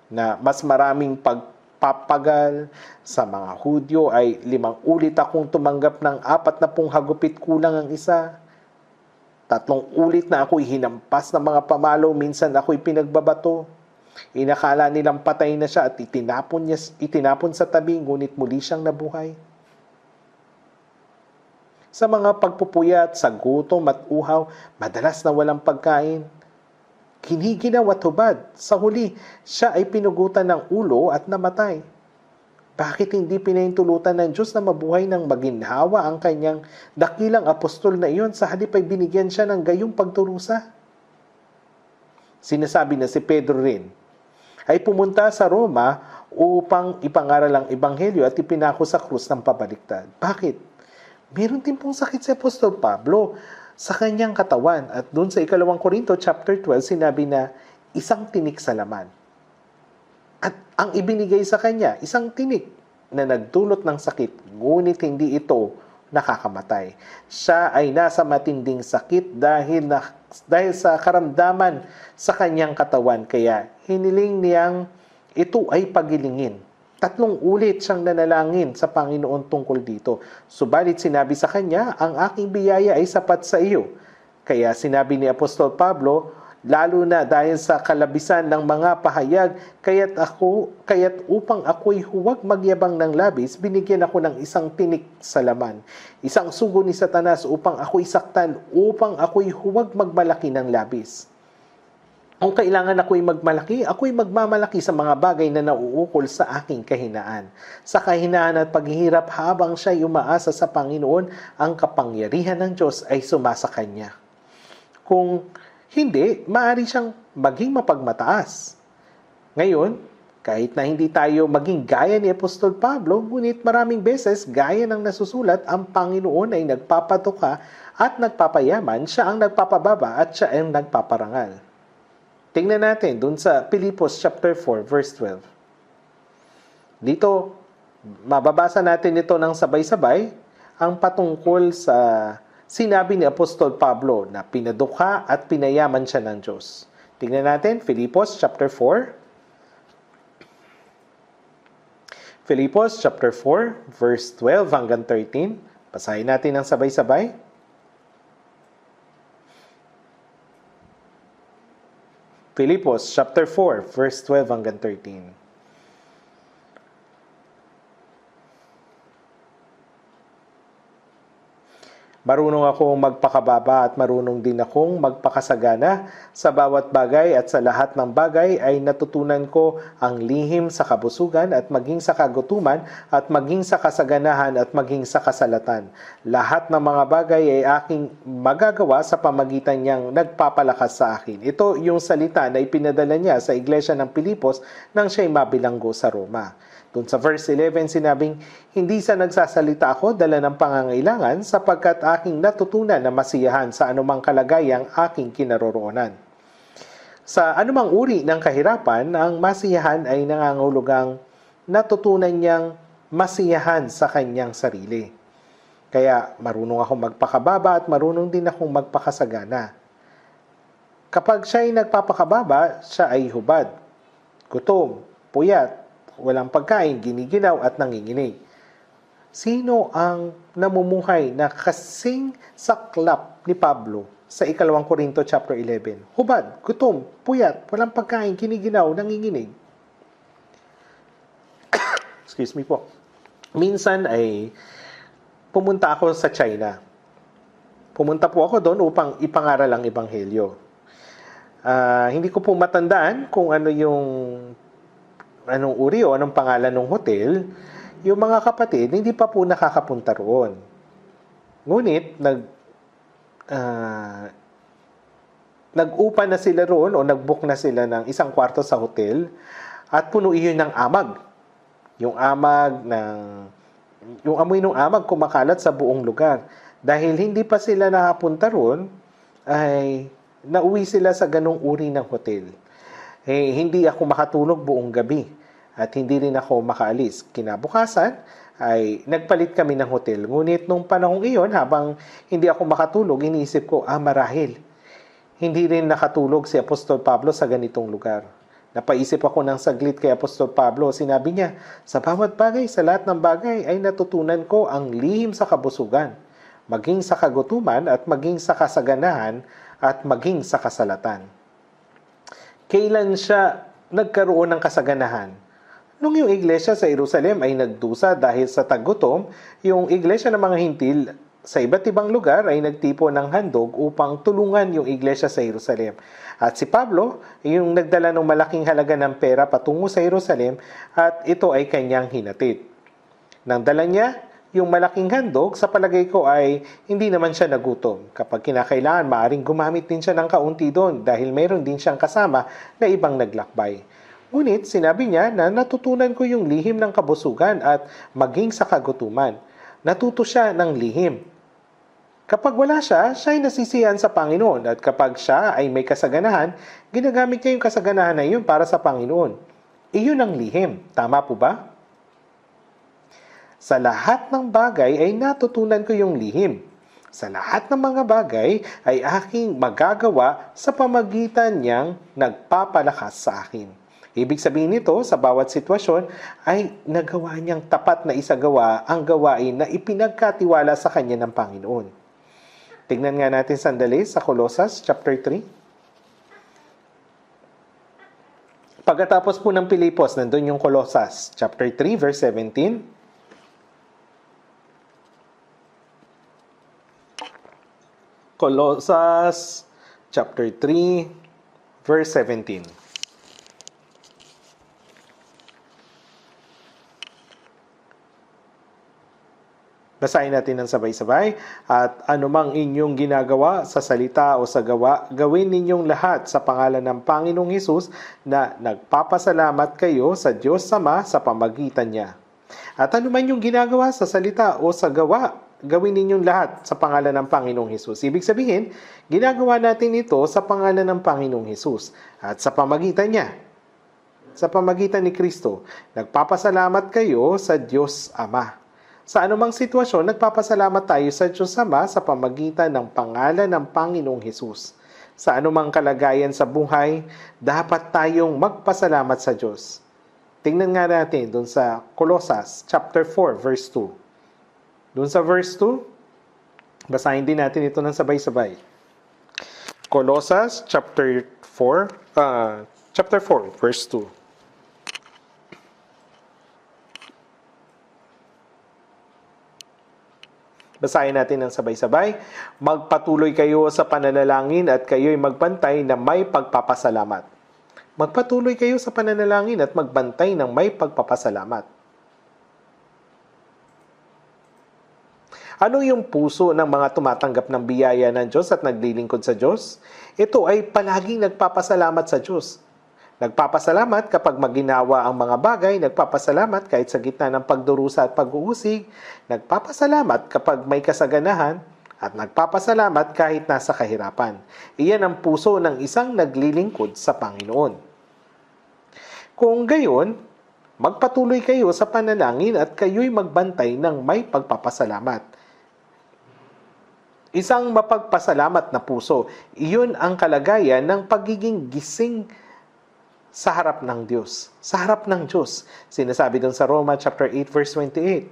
Na mas maraming pagpapagal sa mga Hudyo ay 5 ulit akong tumanggap ng 40 hagupit, kulang ang isa. 3 ulit na ako'y hinampas ng mga pamalo, minsan ako'y pinagbabato. Inakala nilang patay na siya at itinapon sa tabi, ngunit muli siyang nabuhay. Sa mga pagpupuyat, sa gutom at uhaw, madalas na walang pagkain. Kiniginaw at hubad. Sa huli, siya ay pinugutan ng ulo at namatay. Bakit hindi pinahintulutan ng Diyos na mabuhay ng maginhawa ang kanyang dakilang apostol na iyon, sa halip ay binigyan siya ng gayong pagdurusa? Sinasabi na si Pedro rin ay pumunta sa Roma upang ipangaral ang Ebanghelyo at ipinako sa krus ng pabaliktad. Bakit? Meron din pong sakit si Apostol Pablo sa kanyang katawan. At doon sa 2 Korinto chapter 12, sinabi na isang tinik sa laman. At ang ibinigay sa kanya, isang tinik na nagdulot ng sakit, ngunit hindi ito nakakamatay. Siya ay nasa matinding sakit dahil sa karamdaman sa kanyang katawan. Kaya hiniling niyang ito ay pagilingin. 3 ulit siyang nanalangin sa Panginoon tungkol dito. Subalit sinabi sa kanya, ang aking biyaya ay sapat sa iyo. Kaya sinabi ni Apostol Pablo, lalo na dahil sa kalabisan ng mga pahayag, kaya't upang ako'y huwag magyabang ng labis, binigyan ako ng isang tinik sa laman. Isang sugo ni Satanas upang ako'y saktan, upang ako'y huwag magmalaki ng labis. Kung kailangan ako'y magmalaki, ako'y magmamalaki sa mga bagay na nauukol sa aking kahinaan. Sa kahinaan at paghihirap habang siya'y umaasa sa Panginoon, ang kapangyarihan ng Diyos ay sumasa kanya. Kung hindi, maaari siyang maging mapagmataas. Ngayon, kahit na hindi tayo maging gaya ni Apostol Pablo, ngunit maraming beses, gaya ng nasusulat, ang Panginoon ay nagpapatuka at nagpapayaman, siya ang nagpapababa at siya ang nagpaparangal. Tingnan natin dun sa Filipos chapter 4 verse 12. Dito, mababasa natin ito ng sabay-sabay ang patungkol sa sinabi ni Apostol Pablo na pinadukha at pinayaman siya ng Diyos. Tingnan natin, Filipos chapter 4. Filipos chapter 4 verse 12 hanggang 13. Basahin natin ng sabay-sabay. Filipos chapter 4 verse 12 hanggang 13. Marunong akong magpakababa at marunong din akong magpakasagana. Sa bawat bagay at sa lahat ng bagay ay natutunan ko ang lihim sa kabusugan at maging sa kagutuman at maging sa kasaganahan at maging sa kasalatan. Lahat ng mga bagay ay aking magagawa sa pamagitan niyang nagpapalakas sa akin. Ito yung salita na ipinadala niya sa iglesia ng Pilipos nang siya'y mabilanggo sa Roma. Doon sa verse 11, sinabing, hindi sa nagsasalita ako dala ng pangangailangan sapagkat aking natutunan na masiyahan sa anumang kalagayang aking kinaroroonan. Sa anumang uri ng kahirapan, ang masiyahan ay nangangahulugang natutunan niyang masiyahan sa kanyang sarili. Kaya marunong akong magpakababa at marunong din akong magpakasagana. Kapag siya ay nagpapakababa, siya ay hubad, gutom, puyat, walang pagkain, giniginaw at nanginginig. Sino ang namumuhay na kasing saklap ni Pablo sa 2 Korinto chapter 11? Hubad, gutom, puyat, walang pagkain, giniginaw, nanginginig. Excuse me po. Minsan ay pumunta ako sa China. Pumunta po ako doon upang ipangaral ang ebanghelyo. Hindi ko po matandaan kung anong uri o anong pangalan ng hotel. Yung mga kapatid, hindi pa po nakakapunta roon. Ngunit, nag-upa na sila roon o nag-book na sila ng isang kwarto sa hotel at puno iyon ng amag. Yung amoy ng amag kumakalat sa buong lugar. Dahil hindi pa sila nakapunta roon, ay nauwi sila sa ganong uri ng hotel. Hindi ako makatulog buong gabi at hindi rin ako makaalis. Kinabukasan ay nagpalit kami ng hotel. Ngunit nung panahong iyon, habang hindi ako makatulog, iniisip ko, marahil hindi rin nakatulog si Apostol Pablo sa ganitong lugar. Napaisip ako ng saglit kay Apostol Pablo. Sinabi niya, sa bawat bagay, sa lahat ng bagay, ay natutunan ko ang lihim sa kabusugan, maging sa kagutuman at maging sa kasaganahan at maging sa kasalatan. Kailan siya nagkaroon ng kasaganahan? Nung yung iglesia sa Jerusalem ay nagdusa dahil sa tagutom, yung iglesia ng mga Hintil sa iba't ibang lugar ay nagtipo ng handog upang tulungan yung iglesia sa Jerusalem. At si Pablo, yung nagdala ng malaking halaga ng pera patungo sa Jerusalem at ito ay kanyang hinatid. Nang dala niya yung malaking handog, sa palagay ko ay hindi naman siya nagutom. Kapag kinakailangan, maaaring gumamit din siya ng kaunti doon dahil mayroon din siyang kasama na ibang naglakbay. Ngunit sinabi niya na natutunan ko yung lihim ng kabusugan at maging sa kagutuman. Natuto siya ng lihim. Kapag wala siya, siya ay nasisiyahan sa Panginoon. At kapag siya ay may kasaganahan, ginagamit niya yung kasaganahan na yun para sa Panginoon. Iyon ang lihim. Tama po ba? Sa lahat ng bagay ay natutunan ko yung lihim. Sa lahat ng mga bagay ay aking magagawa sa pamagitan niyang nagpapalakas sa akin. Ibig sabihin nito, sa bawat sitwasyon ay nagawa niyang tapat na isagawa ang gawain na ipinagkatiwala sa kanya ng Panginoon. Tingnan nga natin sandali sa Colossus chapter 3. Pagkatapos po ng Pilipos, nandun yung Colossus chapter 3 verse 17. Colossus chapter 3 verse 17. Basahin natin ng sabay-sabay. At anumang inyong ginagawa sa salita o sa gawa, gawin ninyong lahat sa pangalan ng Panginoong Hesus na nagpapasalamat kayo sa Diyos Ama sa pamagitan niya. At anuman yung ginagawa sa salita o sa gawa, gawin ninyong lahat sa pangalan ng Panginoong Hesus. Ibig sabihin, ginagawa natin ito sa pangalan ng Panginoong Hesus at sa pamagitan niya. Sa pamagitan ni Kristo, nagpapasalamat kayo sa Diyos Ama. Sa anumang sitwasyon, nagpapasalamat tayo sa Diyos Ama sa pamagitan ng pangalan ng Panginoong Hesus. Sa anumang kalagayan sa buhay, dapat tayong magpasalamat sa Diyos. Tingnan nga natin doon sa Colossus chapter 4 verse 2. Doon sa verse 2, basahin din natin ito ng sabay-sabay. Colossus chapter 4 verse 2. Basahin natin ng sabay-sabay. Magpatuloy kayo sa pananalangin at kayo'y magbantay na may pagpapasalamat. Magpatuloy kayo sa pananalangin at magbantay ng may pagpapasalamat. Ano yung puso ng mga tumatanggap ng biyaya ng Diyos at naglilingkod sa Diyos? Ito ay palaging nagpapasalamat sa Diyos. Nagpapasalamat kapag maginawa ang mga bagay, nagpapasalamat kahit sa gitna ng pagdurusa at pag-uusig, nagpapasalamat kapag may kasaganahan, at nagpapasalamat kahit nasa kahirapan. Iyan ang puso ng isang naglilingkod sa Panginoon. Kung gayon, magpatuloy kayo sa panalangin at kayo'y magbantay ng may pagpapasalamat. Isang mapagpasalamat na puso, iyon ang kalagayan ng pagiging gising sa harap ng Diyos. Sa harap ng Diyos. Sinasabi dun sa Roma chapter 8 verse 28.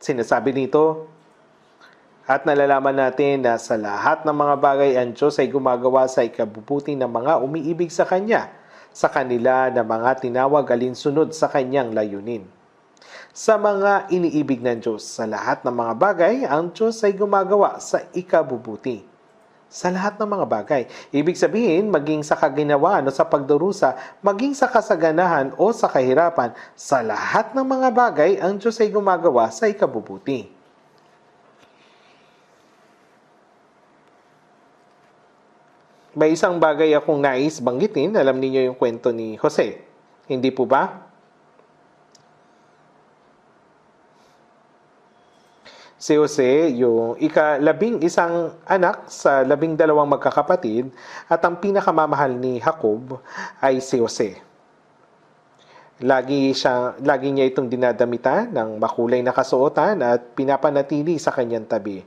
Sinasabi nito, at nalalaman natin na sa lahat ng mga bagay ang Diyos ay gumagawa sa ikabubuti ng mga umiibig sa Kanya, sa kanila na mga tinawag alinsunod sa Kanyang layunin. Sa mga iniibig ng Diyos, sa lahat ng mga bagay, ang Diyos ay gumagawa sa ikabubuti. Sa lahat ng mga bagay. Ibig sabihin, maging sa kaginawaan o sa pagdurusa, maging sa kasaganahan o sa kahirapan, sa lahat ng mga bagay, ang Diyos ay gumagawa sa ikabubuti. May isang bagay akong nais banggitin. Alam niyo yung kwento ni Jose. Hindi po ba? Si Jose, yung ika-11 anak sa 12 magkakapatid at ang pinakamamahal ni Jacob ay si Jose. Lagi niya itong dinadamitan ng makulay na kasuotan at pinapanatili sa kanyang tabi.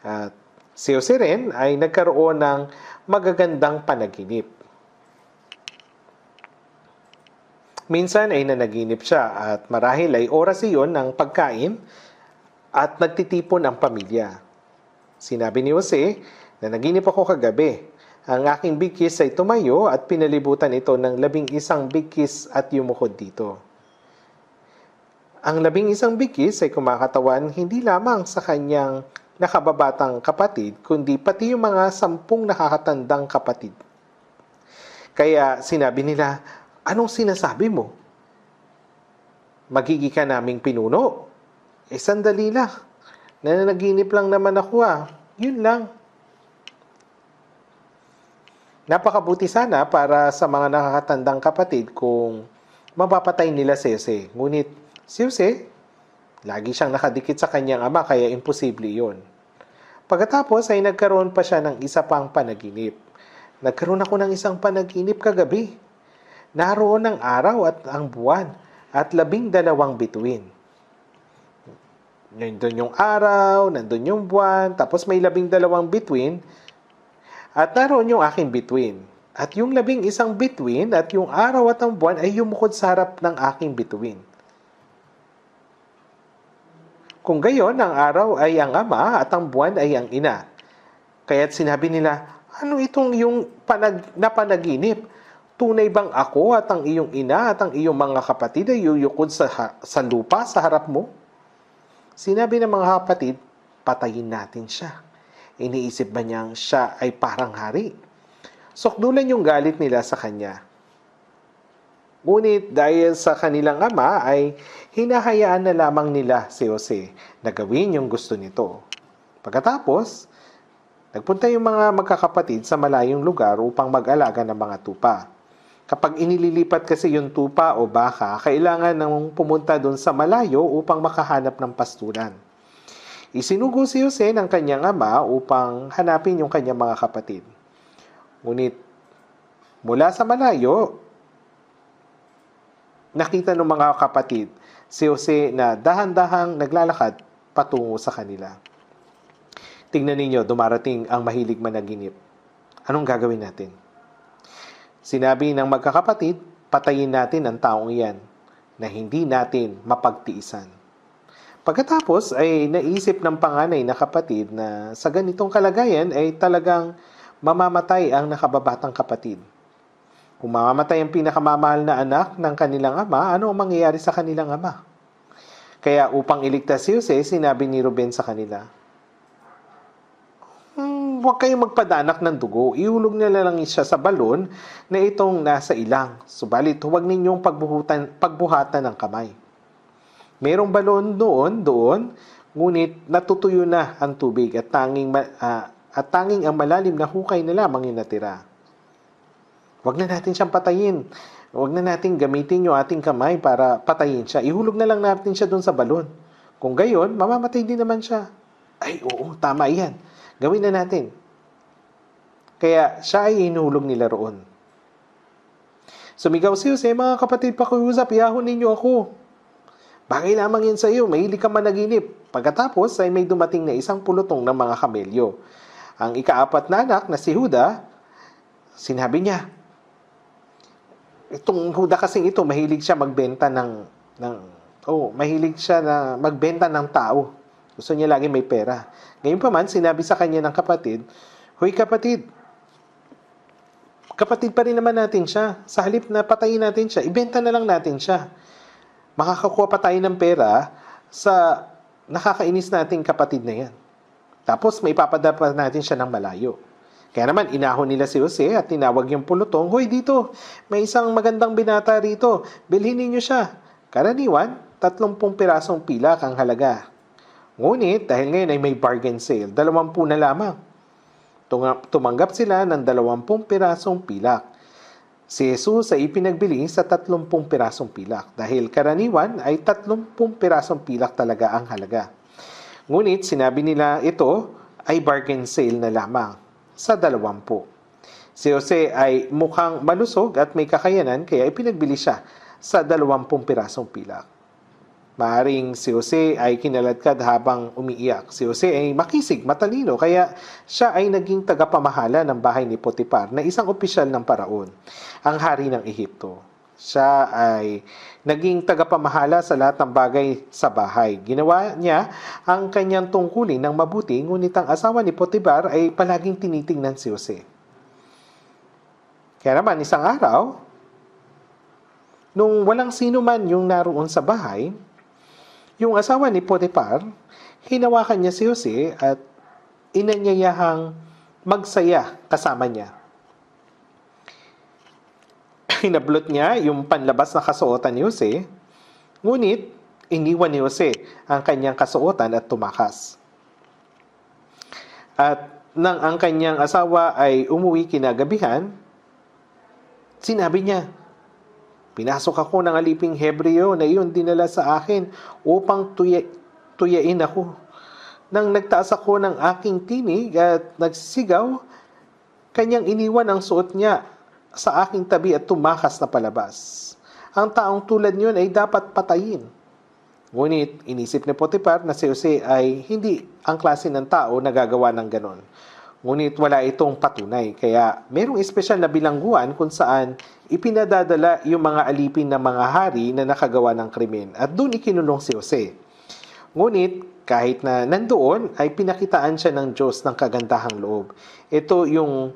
At si Jose rin ay nagkaroon ng magagandang panaginip. Minsan ay nanaginip siya at marahil ay oras iyon ng pagkain at nagtitipon ang pamilya. Sinabi ni Jose, nanaginip ako kagabi. Ang aking bigkis ay tumayo at pinalibutan ito ng 11 bigkis at yumukod dito. Ang 11 bigkis ay kumakatawan hindi lamang sa kanyang nakababatang kapatid, kundi pati yung mga 10 nakakatandang kapatid. Kaya sinabi nila, anong sinasabi mo? Magiging ka naming pinuno? Sandali lang. Nananaginip lang naman ako . Yun lang. Napakabuti sana para sa mga nakakatandang kapatid kung mapapatay nila si Jose. Ngunit si Jose, lagi siyang nakadikit sa kanyang ama kaya imposible yun. Pagkatapos ay nagkaroon pa siya ng isa pang panaginip. Nagkaroon ako ng isang panaginip kagabi. Naroon ang araw at ang buwan at 12 bituin. Nandun yung araw, nandun yung buwan, tapos may 12 bituin, at naroon yung aking bituin. At yung 11 bituin at yung araw at ang buwan ay yumukod sa harap ng aking bituin. Kung gayon, ang araw ay ang ama at ang buwan ay ang ina. Kaya't sinabi nila, ano itong yung napanaginip? Tunay bang ako at ang iyong ina at ang iyong mga kapatid ay yuyukod sa lupa sa harap mo? Sinabi ng mga kapatid, patayin natin siya. Iniisip ba niyang siya ay parang hari? Sukdulan yung galit nila sa kanya. Ngunit dahil sa kanilang ama ay hinahayaan na lamang nila si Jose na gawin yung gusto nito. Pagkatapos, nagpunta yung mga magkakapatid sa malayong lugar upang mag-alaga ng mga tupa. Kapag inililipat kasi yung tupa o baka, kailangan nang pumunta doon sa malayo upang makahanap ng pasturan. Isinugo si Jose ng kanyang ama upang hanapin yung kanyang mga kapatid. Ngunit mula sa malayo, nakita ng mga kapatid si Jose na dahan-dahang naglalakad patungo sa kanila. Tingnan ninyo, dumarating ang mahilig managinip. Anong gagawin natin? Sinabi ng magkakapatid, patayin natin ang taong iyan na hindi natin mapagtiisan. Pagkatapos ay naisip ng panganay na kapatid na sa ganitong kalagayan ay talagang mamamatay ang nakababatang kapatid. Kung mamamatay ang pinakamamahal na anak ng kanilang ama, ano ang mangyayari sa kanilang ama? Kaya upang iligtas si Jose, sinabi ni Ruben sa kanila, huwag kayong magpadanak ng dugo. Ihulog nila lang siya sa balon na itong nasa ilang. Subalit, huwag ninyong pagbuhatan ng kamay. Merong balon doon, ngunit natutuyo na ang tubig at tanging ang malalim na hukay na lamang yung natira. Huwag na natin siyang patayin. Huwag na natin gamitin yung ating kamay para patayin siya. Ihulog na lang natin siya doon sa balon. Kung gayon, mamamatay din naman siya. Ay, oo, tama yan. Gawin na natin. Kaya siya ay inulog nila roon. Sumigaw si Jose, mga kapatid, pakiusap, ihahon ninyo ako. Bagay lamang yan sa iyo, mahilig ka managinip. Pagkatapos ay may dumating na isang pulutong ng mga kamelyo. Ang ikaapat na anak na si Huda, sinabi niya, itong Huda kasing ito, mahilig siya magbenta mahilig siya na magbenta ng tao. Gusto niya lagi may pera. Ngayon pa man, sinabi sa kanya ng kapatid, "Hoy kapatid, kapatid pa rin naman natin siya. Sa halip na patayin natin siya, ibenta na lang natin siya. Makakakuha pa tayo ng pera sa nakakainis nating kapatid na yan. Tapos may papadala pa natin siya ng malayo." Kaya naman, inahon nila si Jose at tinawag yung pulutong, "Hoy dito, may isang magandang binata rito. Bilhin ninyo siya." Karaniwan, 30 pirasong pilak ang halaga. Ngunit, dahil ngayon ay may bargain sale, 20 na lamang. Tumanggap sila ng 20 pirasong pilak. Si Jesus ay ipinagbili sa 30 pirasong pilak dahil karaniwan ay 30 pirasong pilak talaga ang halaga. Ngunit sinabi nila ito ay bargain sale na lamang sa 20. Si Jose ay mukhang malusog at may kakayanan kaya ipinagbili siya sa 20 pirasong pilak. Maaring si Jose ay kinaladkad habang umiiyak. Si Jose ay makisig, matalino, kaya siya ay naging tagapamahala ng bahay ni Potiphar na isang opisyal ng Paraon, ang hari ng Ehipto. Siya ay naging tagapamahala sa lahat ng bagay sa bahay. Ginawa niya ang kanyang tungkulin ng mabuti, ngunit ang asawa ni Potiphar ay palaging tinitingnan si Jose. Kaya naman, isang araw, nung walang sino man yung naroon sa bahay, yung asawa ni Potiphar, hinawakan niya si Jose at inanyayahang magsaya kasama niya. Hinablot niya yung panlabas na kasuotan ni Jose, ngunit iniwan ni Jose ang kanyang kasuotan at tumakas. At nang ang kanyang asawa ay umuwi kinagabihan, sinabi niya, "Pinasok ako ng aliping Hebreo na iyon dinala sa akin upang tuyain ako. Nang nagtaas ako ng aking tinig at nagsisigaw, kanyang iniwan ang suot niya sa aking tabi at tumakas na palabas. Ang taong tulad niyon ay dapat patayin." Ngunit inisip ni Potiphar na si Jose ay hindi ang klase ng tao na gagawa ng ganon. Ngunit wala itong patunay, kaya merong espesyal na bilangguan kung saan ipinadadala yung mga alipin ng mga hari na nakagawa ng krimen at doon ikinulong si Jose. Ngunit kahit na nandoon ay pinakitaan siya ng Diyos ng kagandahang loob. Ito yung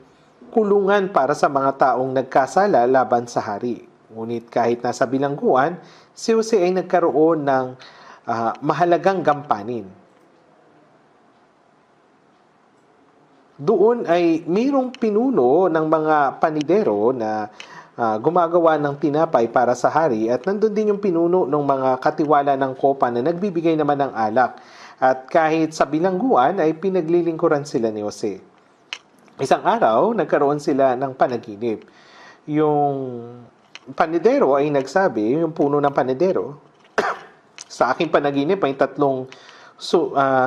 kulungan para sa mga taong nagkasala laban sa hari. Ngunit kahit nasa bilangguan, si Jose ay nagkaroon ng mahalagang gampanin. Doon ay mayroong pinuno ng mga panidero na gumagawa ng tinapay para sa hari at nandun din yung pinuno ng mga katiwala ng kopa na nagbibigay naman ng alak. At kahit sa bilangguan ay pinaglilingkuran sila ni Jose. Isang araw, nagkaroon sila ng panaginip. Yung panidero ay nagsabi, yung puno ng panidero, "Sa aking panaginip ay 3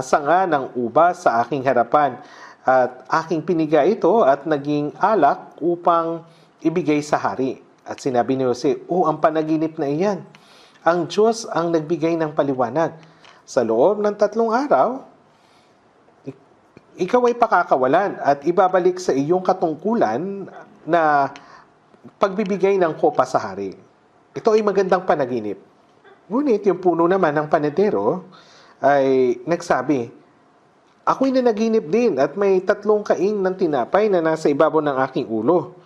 sanga ng uba sa aking harapan. At aking piniga ito at naging alak upang ibigay sa hari." At sinabi ni Jose, ang panaginip na iyan. Ang Diyos ang nagbigay ng paliwanag. Sa loob ng 3 araw, ikaw ay pakakawalan at ibabalik sa iyong katungkulan na pagbibigay ng kopa sa hari. Ito ay magandang panaginip. Ngunit yung puno naman ng panedero ay nagsabi, "Ako'y nanaginip din at may 3 kaing ng tinapay na nasa ibabaw ng aking ulo.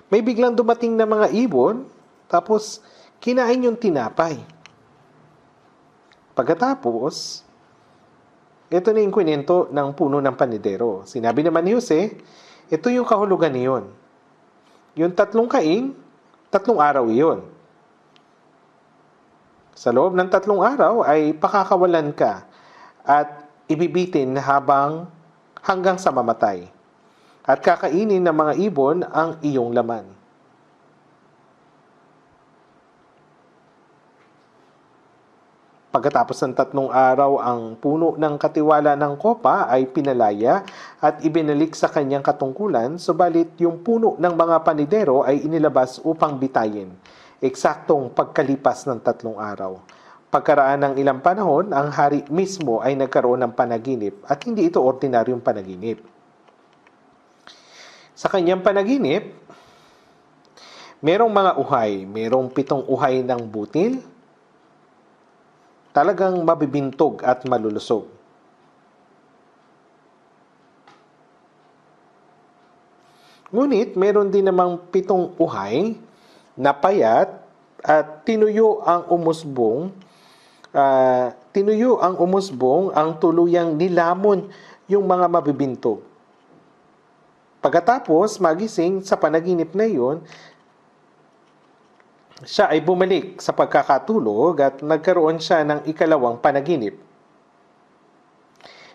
May biglang dumating na mga ibon, tapos kinain yung tinapay." Pagkatapos, ito na yung kwento ng puno ng panidero. Sinabi naman ni Jose, ito yung kahulugan niyon. Yung 3 kaing, 3 araw iyon. Sa loob ng 3 araw ay pakakawalan ka at ibibitin hanggang sa mamatay. At kakainin ng mga ibon ang iyong laman. Pagkatapos ng 3 araw, ang puno ng katiwala ng kopa ay pinalaya at ibinalik sa kanyang katungkulan, subalit yung puno ng mga panidero ay inilabas upang bitayin, eksaktong pagkalipas ng 3 araw. Pagkaraan ng ilang panahon, ang hari mismo ay nagkaroon ng panaginip at hindi ito ordinaryong panaginip. Sa kanyang panaginip, merong mga uhay, merong 7 uhay ng butil, talagang mabibintog at malulusog. Ngunit meron din namang 7 uhay na payat at tinuyo ang umusbong, ang tuluyang nilamon yung mga mabibintog. Pagkatapos magising sa panaginip na iyon, siya ay bumalik sa pagkakatulog at nagkaroon siya ng ikalawang panaginip.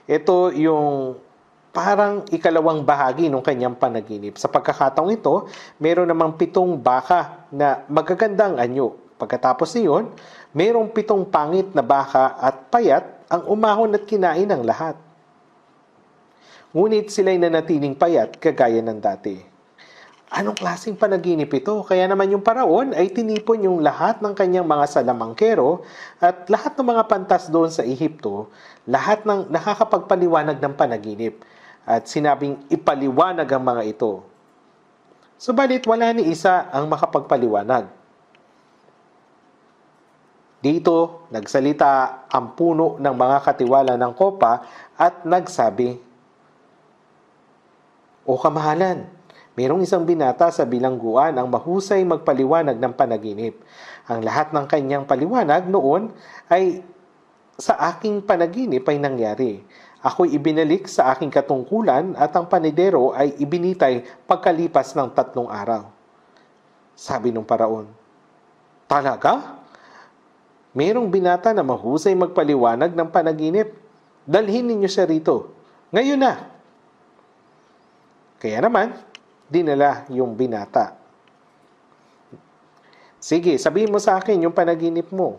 Ito yung parang ikalawang bahagi ng kanyang panaginip. Sa pagkakataong ito, meron namang 7 baka na magagandang anyo. Pagkatapos niyon, merong 7 pangit na baka at payat ang umahon at kinain ng lahat. Ngunit sila'y nanatiling payat kagaya ng dati. Anong klaseng panaginip ito? Kaya naman yung paraon ay tinipon yung lahat ng kanyang mga salamangkero at lahat ng mga pantas doon sa Ehipto, lahat ng nakakapagpaliwanag ng panaginip. At sinabing ipaliwanag ang mga ito. Subalit wala ni isa ang makapagpaliwanag. Dito, nagsalita ang puno ng mga katiwala ng kopa at nagsabi, "O kamahalan, mayroong isang binata sa bilangguan ang mahusay magpaliwanag ng panaginip. Ang lahat ng kanyang paliwanag noon ay sa aking panaginip ay nangyari. Ako'y ibinalik sa aking katungkulan at ang panidero ay ibinitay pagkalipas ng 3 araw." Sabi ng paraon, "Talaga? Mayroong binata na mahusay magpaliwanag ng panaginip. Dalhin ninyo siya rito. Ngayon na." Kaya naman, dinala yung binata. "Sige, sabihin mo sa akin yung panaginip mo."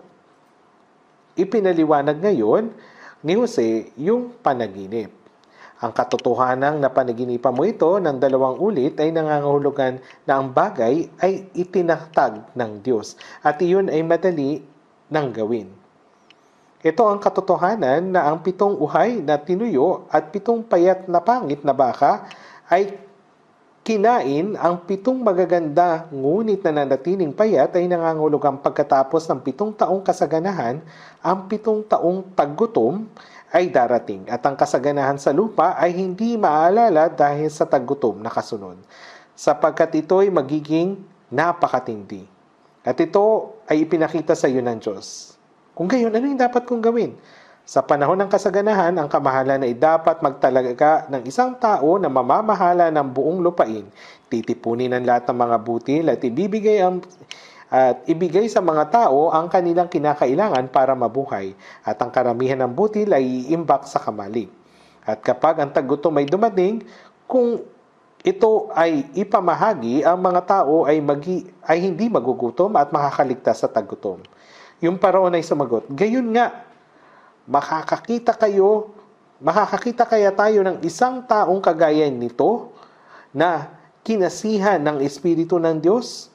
Ipinaliwanag ngayon ni Jose yung panaginip. Ang katotohanang napanaginipan mo ito ng 2 ulit ay nangangahulugan na ang bagay ay itinatag ng Diyos at iyon ay madali ng gawin. Ito ang katotohanan na ang 7 uhay na tinuyo at 7 payat na pangit na baka ay kinain ang 7 magaganda ngunit nananatiling payat ay nangangahulugang pagkatapos ng 7 taong kasaganahan, ang 7 taong taggutom ay darating at ang kasaganahan sa lupa ay hindi maalala dahil sa taggutom na kasunod, sapagkat ito'y magiging napakatindi. At ito ay ipinakita sa iyo ng Diyos. Kung gayon, ano yung dapat kong gawin? Sa panahon ng kasaganahan, ang kamahalan ay dapat magtalaga ng isang tao na mamamahala ng buong lupain. Titipunin ang lahat ng mga butil at ibigay sa mga tao ang kanilang kinakailangan para mabuhay. At ang karamihan ng butil ay iimbak sa kamali. At kapag ang taggutom ay dumating, kung ito ay ipamahagi, ang mga tao ay hindi magugutom at makakaligtas sa taggutom. Yung paraon ay sumagot, "Gayon nga, makakakita kaya tayo ng isang taong kagaya nito na kinasihan ng Espiritu ng Diyos?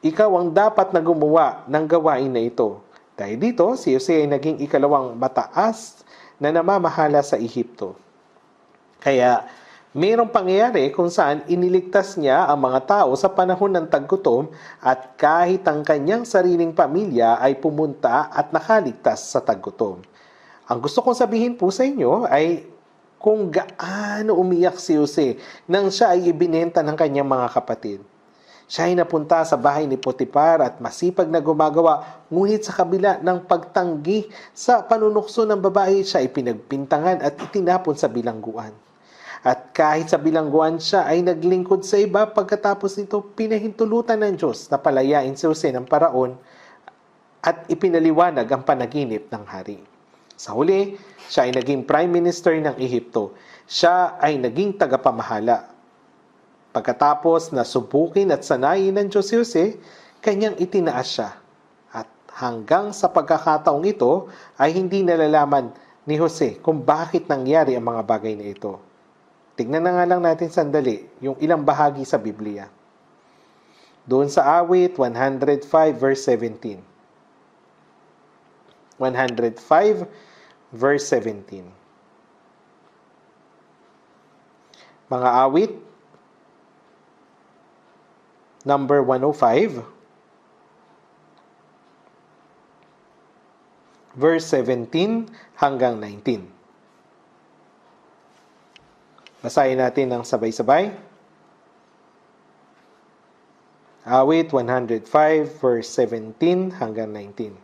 Ikaw ang dapat na gumawa ng gawain na ito." Dahil dito, si Jose ay naging ikalawang mataas na namamahala sa Ehipto. Kaya, mayroong pangyayari kung saan iniligtas niya ang mga tao sa panahon ng taggutom at kahit ang kanyang sariling pamilya ay pumunta at nakaligtas sa taggutom. Ang gusto kong sabihin po sa inyo ay kung gaano umiyak si Jose nang siya ay ibinenta ng kanyang mga kapatid. Siya ay napunta sa bahay ni Potiphar at masipag na gumagawa, ngunit sa kabila ng pagtanggi sa panunukso ng babae, siya ay pinagpintangan at itinapon sa bilangguan. At kahit sa bilangguan siya ay naglingkod sa iba, pagkatapos nito pinahintulutan ng Diyos na palayain si Jose ng paraon at ipinaliwanag ang panaginip ng hari. Sa huli, siya ay naging Prime Minister ng Ehipto. Siya ay naging tagapamahala. Pagkatapos na subukin at sanayin ng Diyos si Jose, kanyang itinaas siya. At hanggang sa pagkakataong ito ay hindi nalalaman ni Jose kung bakit nangyari ang mga bagay na ito. Tignan na nga lang natin sandali yung ilang bahagi sa Biblia. Doon sa awit 105 verse 17. 105 verse 17. Mga awit, number 105, verse 17 hanggang 19. Basahin natin ng sabay-sabay. Awit 105, verse 17 hanggang 19.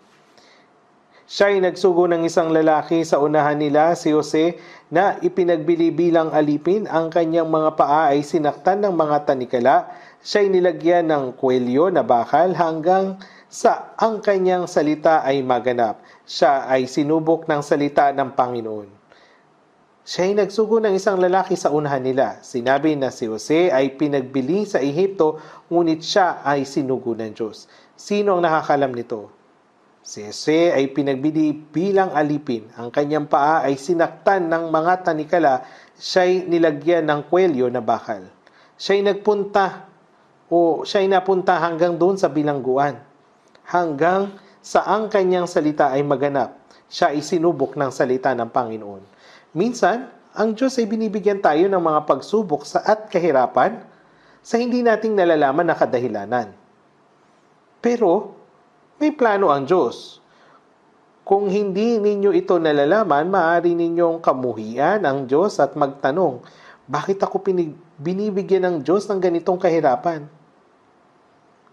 Siya'y nagsugo ng isang lalaki sa unahan nila, si Jose, na ipinagbili bilang alipin. Ang kanyang mga paa ay sinaktan ng mga tanikala. Siya'y nilagyan ng kwelyo na bakal hanggang sa ang kanyang salita ay maganap. Siya ay sinubok ng salita ng Panginoon. Siya'y nagsugo ng isang lalaki sa unahan nila. Sinabi na si Jose ay pinagbili sa Ehipto, ngunit siya ay sinugo ng Diyos. Sino ang nakakalam nito? Si Jose ay pinagbili bilang alipin. Ang kanyang paa ay sinaktan ng mga tanikala. Siya'y nilagyan ng kwelyo na bakal. Siya'y napunta hanggang doon sa bilangguan. Hanggang sa ang kanyang salita ay maganap. Siya ay sinubok ng salita ng Panginoon. Minsan, ang Diyos ay binibigyan tayo ng mga pagsubok at kahirapan sa hindi nating nalalaman na kadahilanan. Pero, may plano ang Diyos. Kung hindi ninyo ito nalalaman, maaari ninyong kamuhian ang Diyos at magtanong, bakit ako binibigyan ng Diyos ng ganitong kahirapan?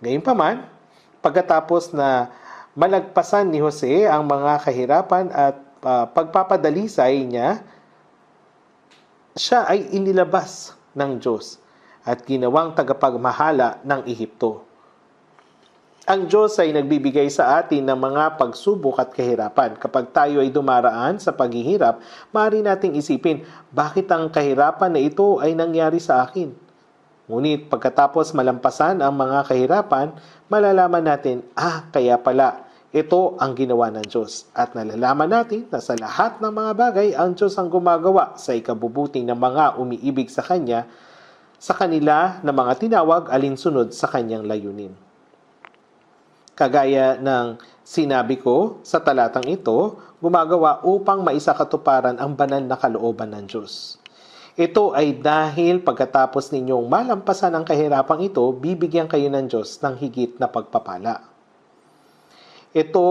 Gayunpaman, pagkatapos na malagpasan ni Jose ang mga kahirapan at pagpapadalisay niya, siya ay inilabas ng Diyos at ginawang tagapagmahala ng Ehipto. Ang Diyos ay nagbibigay sa atin ng mga pagsubok at kahirapan. Kapag tayo ay dumaraan sa paghihirap, maaari nating isipin, bakit ang kahirapan na ito ay nangyari sa akin? Ngunit pagkatapos malampasan ang mga kahirapan, malalaman natin, kaya pala, ito ang ginawa ng Diyos. At nalalaman natin na sa lahat ng mga bagay, ang Diyos ang gumagawa sa ikabubuti ng mga umiibig sa Kanya, sa kanila na mga tinawag alinsunod sa Kanyang layunin. Kagaya ng sinabi ko sa talatang ito, gumagawa upang maisakatuparan ang banal na kalooban ng Diyos. Ito ay dahil pagkatapos ninyong malampasan ang kahirapang ito, bibigyan kayo ng Diyos ng higit na pagpapala. Ito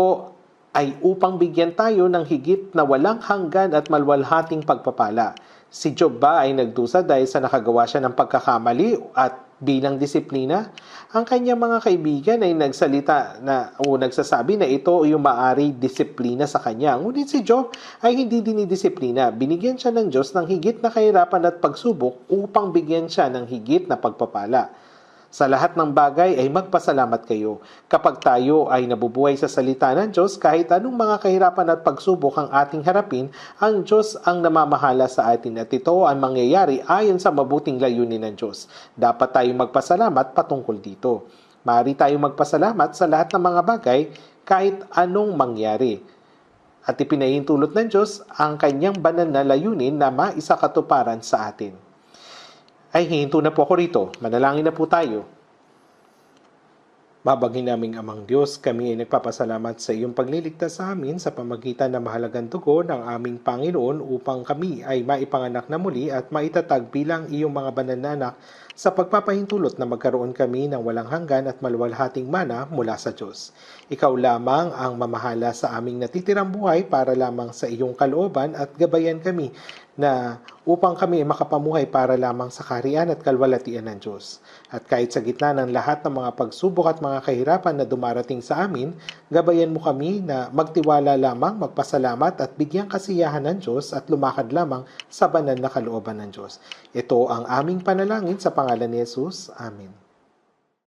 ay upang bigyan tayo ng higit na walang hanggan at malwalhating pagpapala. Si Job ba ay nagdusa dahil sa nakagawa siya ng pagkakamali at bilang disiplina? Ang kanyang mga kaibigan ay nagsasabi na ito yung maari disiplina sa kanya. Ngunit si Job ay hindi dinidisiplina. Binigyan siya ng Diyos ng higit na kahirapan at pagsubok upang bigyan siya ng higit na pagpapala. Sa lahat ng bagay ay magpasalamat kayo. Kapag tayo ay nabubuhay sa salita ng Diyos, kahit anong mga kahirapan at pagsubok ang ating harapin, ang Diyos ang namamahala sa atin at ito ang mangyayari ayon sa mabuting layunin ng Diyos. Dapat tayong magpasalamat patungkol dito. Maaari tayong magpasalamat sa lahat ng mga bagay kahit anong mangyari. At ipinahintulot ng Diyos ang kanyang banal na layunin na maisakatuparan sa atin. Ay, hihinto na po ako rito. Manalangin na po tayo. Mabangin naming Amang Diyos, kami ay nagpapasalamat sa iyong pagliligtas sa amin sa pamagitan ng mahalagang dugo ng aming Panginoon upang kami ay maipanganak na muli at maitatag bilang iyong mga banal na anak sa pagpapahintulot na magkaroon kami ng walang hanggan at maluwalhating mana mula sa Diyos. Ikaw lamang ang mamahala sa aming natitirang buhay para lamang sa iyong kalooban at gabayan kami na upang kami makapamuhay para lamang sa kaharian at kalwalhatian ng Diyos. At kahit sa gitna ng lahat ng mga pagsubok at mga kahirapan na dumarating sa amin, gabayan mo kami na magtiwala lamang, magpasalamat at bigyang kasiyahan ng Diyos at lumakad lamang sa banal na kalooban ng Diyos. Ito ang aming panalangin sa pangalan ni Jesus. Amen.